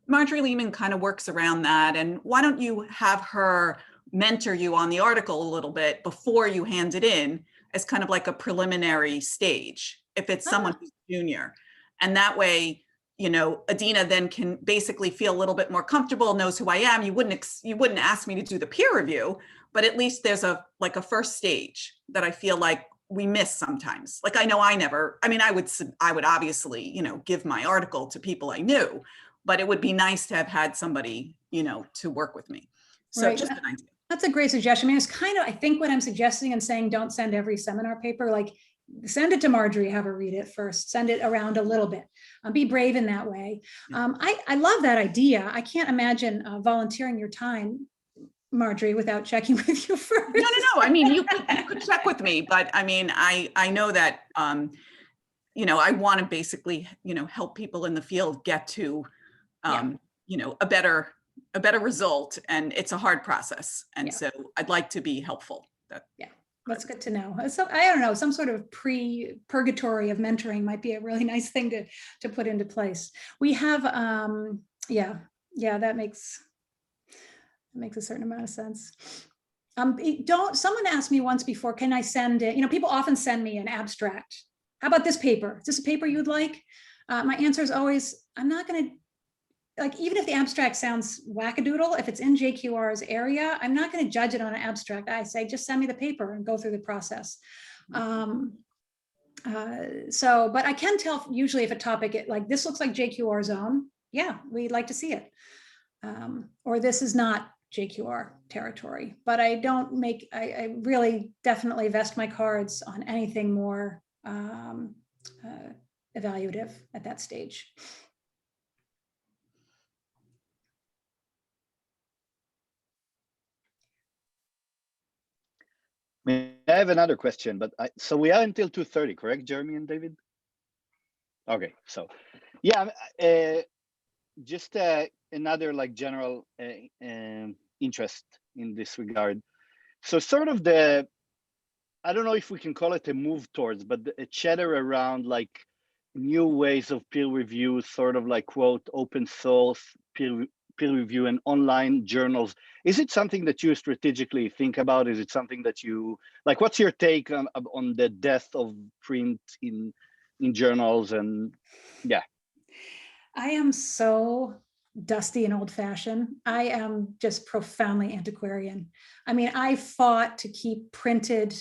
Speaker 5: Marjorie Lehman kind of works around that. And why don't you have her mentor you on the article a little bit before you hand it in, as kind of like a preliminary stage, if it's someone who's junior. And that way, Adina then can basically feel a little bit more comfortable, knows who I am. You wouldn't ask me to do the peer review, but at least there's a first stage that I feel like we miss sometimes. Like I would obviously, give my article to people I knew, but it would be nice to have had somebody, to work with me. So
Speaker 2: Right.
Speaker 5: Just an idea.
Speaker 2: That's a great suggestion. I mean, it's kind of, I think what I'm suggesting and saying, don't send every seminar paper, like send it to Marjorie, have her read it first, send it around a little bit, be brave in that way. I love that idea. I can't imagine volunteering your time, Marjorie, without checking with you first.
Speaker 5: No. I mean, you could check with me, but I mean, I know that, I want to basically, help people in the field get to you know, a better result, and it's a hard process. And
Speaker 2: Yeah.
Speaker 5: so I'd like to be helpful.
Speaker 2: That's good to know. So I don't know, some sort of purgatory of mentoring might be a really nice thing to put into place. We have, that makes a certain amount of sense. Someone asked me once before, can I send it? You know, people often send me an abstract. How about this paper? Is this a paper you'd like? My answer is always, I'm not going to, like, even if the abstract sounds wackadoodle, if it's in JQR's area, I'm not going to judge it on an abstract. I say, just send me the paper and go through the process. But I can tell usually if a topic, like this looks like JQR's own, yeah, we'd like to see it. Or this is not JQR territory, but I really definitely vest my cards on anything more evaluative at that stage.
Speaker 7: I have another question, but so we are until 2:30, correct, Jeremy and David? Okay, so yeah, just another like general interest in this regard. So sort of I don't know if we can call it a move towards, but a chatter around like new ways of peer review, sort of like quote open source peer review and online journals. Is it something that you strategically think about? Is it something that you like? What's your take on the death of print in journals? And yeah,
Speaker 2: I am so dusty and old fashioned. I am just profoundly antiquarian. I mean, I fought to keep printed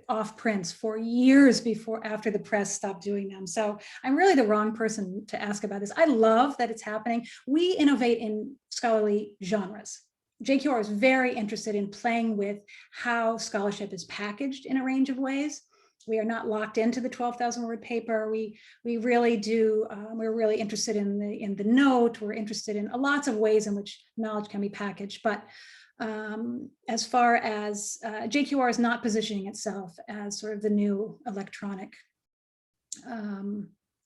Speaker 2: off prints for years after the press stopped doing them. So I'm really the wrong person to ask about this. I love that it's happening. We innovate in scholarly genres. JQR is very interested in playing with how scholarship is packaged in a range of ways. We are not locked into the 12,000 word paper. We really do. We're really interested in the note. We're interested in lots of ways in which knowledge can be packaged. But as far as JQR is not positioning itself as sort of the new electronic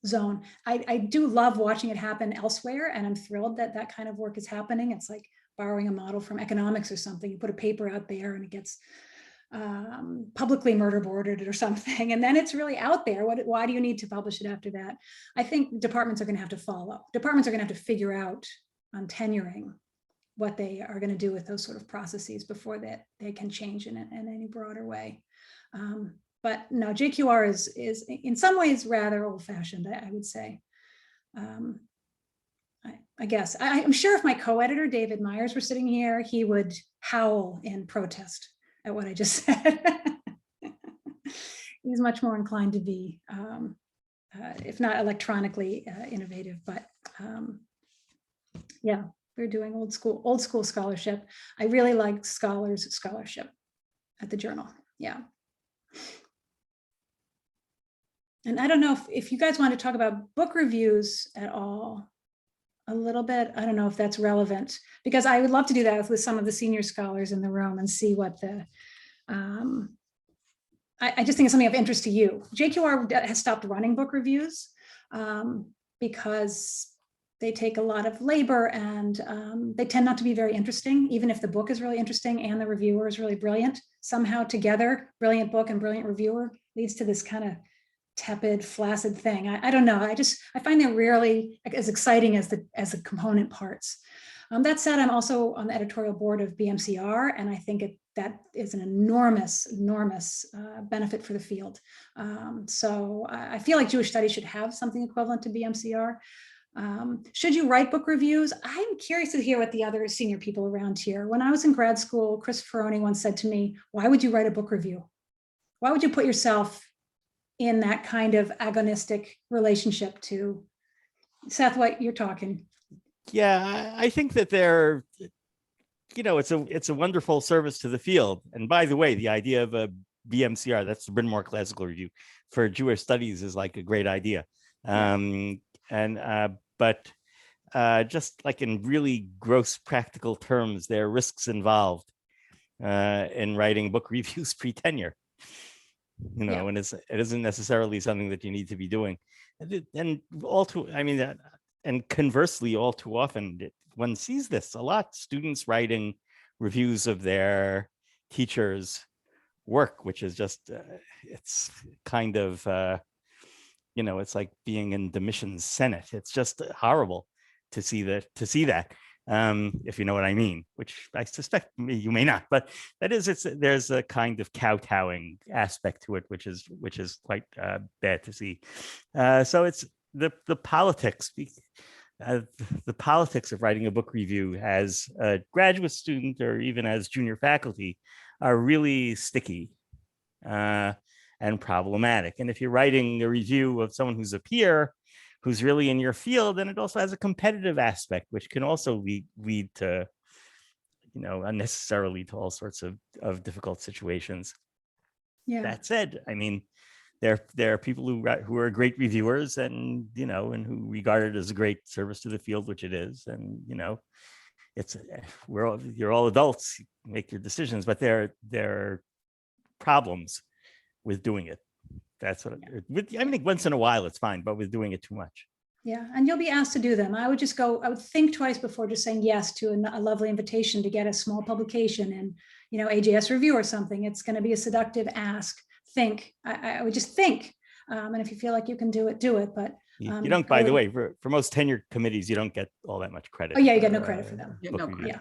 Speaker 2: zone. I do love watching it happen elsewhere, and I'm thrilled that that kind of work is happening. It's like borrowing a model from economics or something. You put a paper out there and it gets publicly murder boarded or something, and then it's really out there. Why do you need to publish it after that? I think departments are going to have to follow. Departments are going to have to figure out on tenuring what they are going to do with those sort of processes before that they can change in any broader way. But no, JQR is in some ways rather old-fashioned, I would say. I guess I'm sure if my co-editor David Myers were sitting here, he would howl in protest at what I just said. He's much more inclined to be, if not electronically innovative, but yeah, we're doing old school scholarship. I really like scholarship at the journal. Yeah. And I don't know if you guys want to talk about book reviews at all, a little bit. I don't know if that's relevant, because I would love to do that with some of the senior scholars in the room and see what the, I just think it's something of interest to you. JQR has stopped running book reviews because they take a lot of labor, and they tend not to be very interesting, even if the book is really interesting and the reviewer is really brilliant. Somehow together, brilliant book and brilliant reviewer leads to this kind of tepid, flaccid thing. I don't know. I find they're rarely as exciting as the component parts. That said, I'm also on the editorial board of BMCR, and I think that is an enormous benefit for the field. So I feel like Jewish studies should have something equivalent to BMCR. Should you write book reviews? I'm curious to hear what the other senior people around here. When I was in grad school, Chris Ferroni once said to me, "Why would you write a book review? Why would you put yourself in that kind of agonistic relationship to?" Seth, what you're talking?
Speaker 6: Yeah, I think that they're, it's a wonderful service to the field. And by the way, the idea of a BMCR, that's the Bryn Mawr Classical Review for Jewish Studies, is like a great idea. But just like in really gross practical terms, there are risks involved in writing book reviews pre-tenure. And it isn't necessarily something that you need to be doing. And conversely, all too often, one sees this a lot, students writing reviews of their teachers' work, which is just, it's kind of, it's like being in the missions Senate. It's just horrible to see that, if you know what I mean, which I suspect you may not, but that is, there's a kind of kowtowing aspect to it, which is quite bad to see. So it's the politics. The politics of writing a book review as a graduate student or even as junior faculty are really sticky and problematic. And if you're writing a review of someone who's a peer, who's really in your field, then it also has a competitive aspect, which can also lead to, unnecessarily to all sorts of difficult situations.
Speaker 2: Yeah.
Speaker 6: That said, I mean, there are people who are great reviewers and, and who regard it as a great service to the field, which it is. And, you're all adults, you make your decisions, but there are problems with doing it. That's what I think once in a while it's fine, but with doing it too much.
Speaker 2: Yeah, and you'll be asked to do them. I would think twice before just saying yes to a lovely invitation to get a small publication in, AJRS review or something. It's going to be a seductive ask. I would just think. And if you feel like you can do it, do it. But
Speaker 6: you don't, by the way, for most tenure committees, you don't get all that much credit.
Speaker 2: Oh yeah, you get no credit for them.
Speaker 5: No credit.
Speaker 2: Yeah,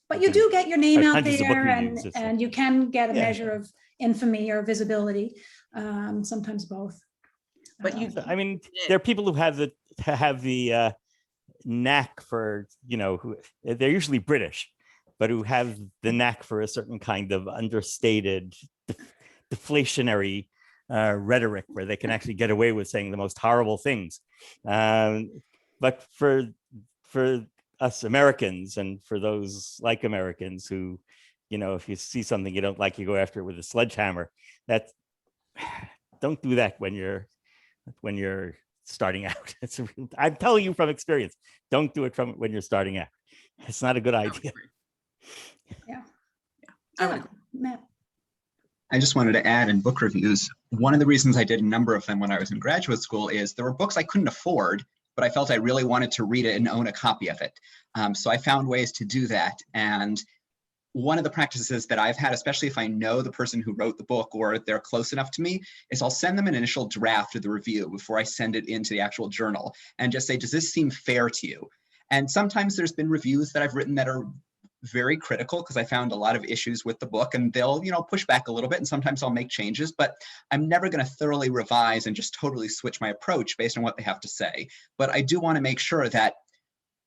Speaker 2: but you do get your name out
Speaker 6: hundreds of book
Speaker 2: there,
Speaker 6: reviews,
Speaker 2: and you can get a
Speaker 6: Yeah.
Speaker 2: measure of infamy or visibility. Sometimes both.
Speaker 5: But you,
Speaker 6: I mean, there are people who have the knack for, who they're usually British, but who have the knack for a certain kind of understated, deflationary rhetoric where they can actually get away with saying the most horrible things. But for us Americans and for those like Americans who, if you see something you don't like, you go after it with a sledgehammer. Don't do that when you're starting out. I'm telling you from experience, don't do it when you're starting out. It's not a good idea.
Speaker 2: Yeah.
Speaker 5: I would agree.
Speaker 2: Matt.
Speaker 8: I just wanted to add in book reviews, one of the reasons I did a number of them when I was in graduate school is there were books I couldn't afford, but I felt I really wanted to read it and own a copy of it. So I found ways to do that. And one of the practices that I've had, especially if I know the person who wrote the book or they're close enough to me, is I'll send them an initial draft of the review before I send it into the actual journal and just say, does this seem fair to you? And sometimes there's been reviews that I've written that are very critical because I found a lot of issues with the book, and they'll, push back a little bit, and sometimes I'll make changes, but I'm never going to thoroughly revise and just totally switch my approach based on what they have to say. But I do want to make sure that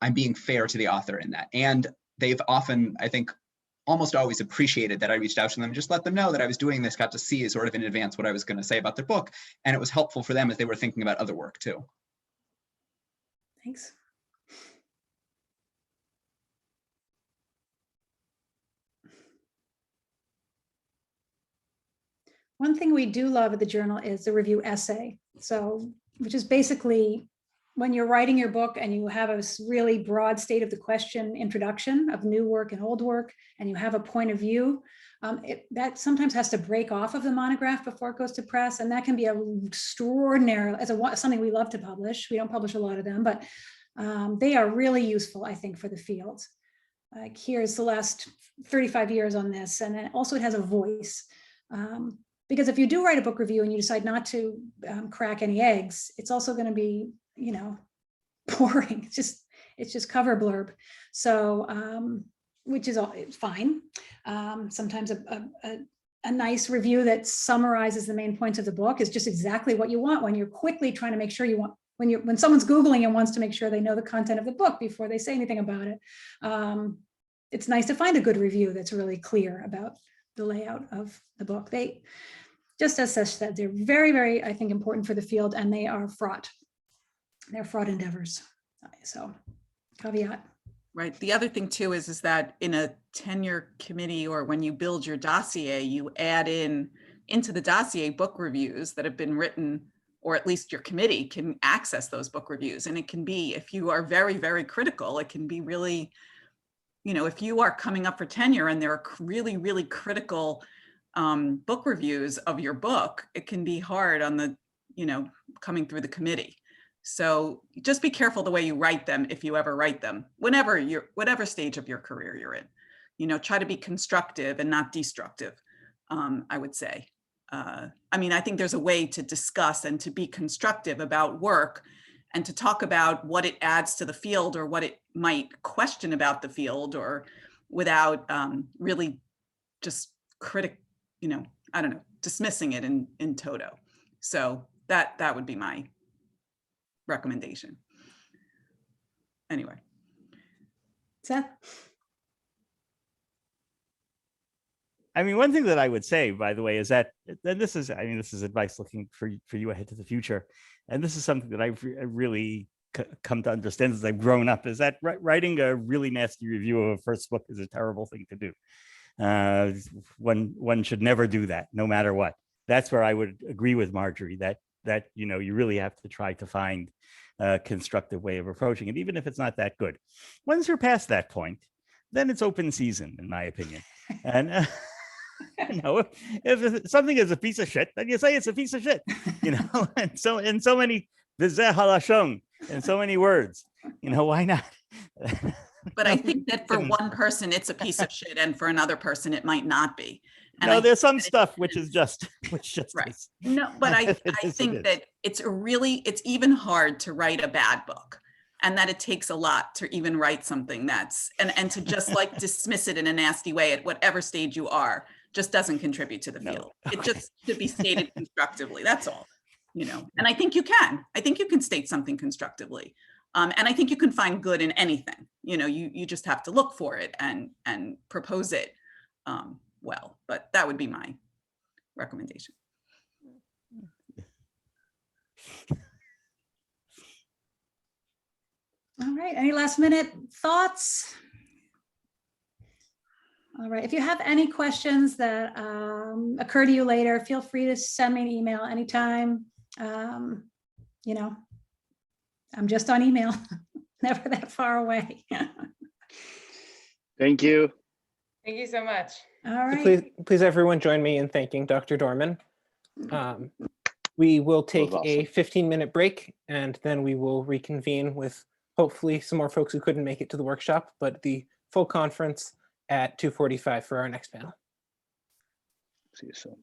Speaker 8: I'm being fair to the author in that. And they've often, I think, almost always appreciated that I reached out to them, just let them know that I was doing this, got to see sort of in advance what I was going to say about their book. And it was helpful for them as they were thinking about other work too.
Speaker 2: Thanks. One thing we do love at the journal is the review essay. So, which is basically when you're writing your book and you have a really broad state of the question introduction of new work and old work, and you have a point of view, that sometimes has to break off of the monograph before it goes to press. And that can be an extraordinary, something we love to publish. We don't publish a lot of them, but they are really useful, I think, for the field. Like here's the last 35 years on this. And then also it has a voice. Because if you do write a book review and you decide not to crack any eggs, it's also going to be, boring. It's just cover blurb. So, which is fine. Sometimes a nice review that summarizes the main points of the book is just exactly what you want when you're quickly trying to make sure when someone's Googling and wants to make sure they know the content of the book before they say anything about it. It's nice to find a good review that's really clear about the layout of the book. They, just as Sesh said, they're very, very, I think, important for the field, and they are fraught. They're fraught endeavors. So, caveat.
Speaker 5: Right. The other thing too is that in a tenure committee or when you build your dossier, you add into the dossier book reviews that have been written, or at least your committee can access those book reviews. And it can be, if you are very, very critical, it can be really, if you are coming up for tenure and there are really, really critical book reviews of your book, it can be hard on the, coming through the committee. So just be careful the way you write them, if you ever write them, whatever stage of your career you're in. You know, try to be constructive and not destructive, I would say. I mean, I think there's a way to discuss and to be constructive about work and to talk about what it adds to the field or what it might question about the field, or without really just I don't know, dismissing it in toto. So that would be my recommendation. Anyway.
Speaker 2: Seth?
Speaker 6: I mean, one thing that I would say, by the way, is that, and this is advice looking for you ahead to the future. And this is something that I've really come to understand as I've grown up, is that writing a really nasty review of a first book is a terrible thing to do. One should never do that, no matter what. That's where I would agree with Marjorie, that you really have to try to find a constructive way of approaching it, even if it's not that good. Once you're past that point, then it's open season, in my opinion. And if something is a piece of shit, then you say it's a piece of shit, and so in so many in so many words, why not?
Speaker 5: But I think that for one person, it's a piece of shit, and for another person, it might not be. And
Speaker 6: no, there's some stuff which just
Speaker 5: right.
Speaker 6: is.
Speaker 5: No, but I think that it's even hard to write a bad book, and that it takes a lot to even write something that's, and to just like dismiss it in a nasty way at whatever stage you are, just doesn't contribute to the field. It just should be stated constructively. That's all, and I think you can state something constructively. And I think you can find good in anything. You just have to look for it and propose it well. But that would be my recommendation.
Speaker 2: All right, any last minute thoughts? All right, if you have any questions that occur to you later, feel free to send me an email anytime. I'm just on email, never that far away.
Speaker 7: Thank you.
Speaker 4: Thank you so much.
Speaker 2: All
Speaker 1: So
Speaker 2: right.
Speaker 1: please everyone join me in thanking Dr. Dohrmann. We will take
Speaker 7: awesome.
Speaker 1: a 15-minute break, and then we will reconvene with hopefully some more folks who couldn't make it to the workshop, but the full conference at 2:45 for our next panel.
Speaker 7: See you soon.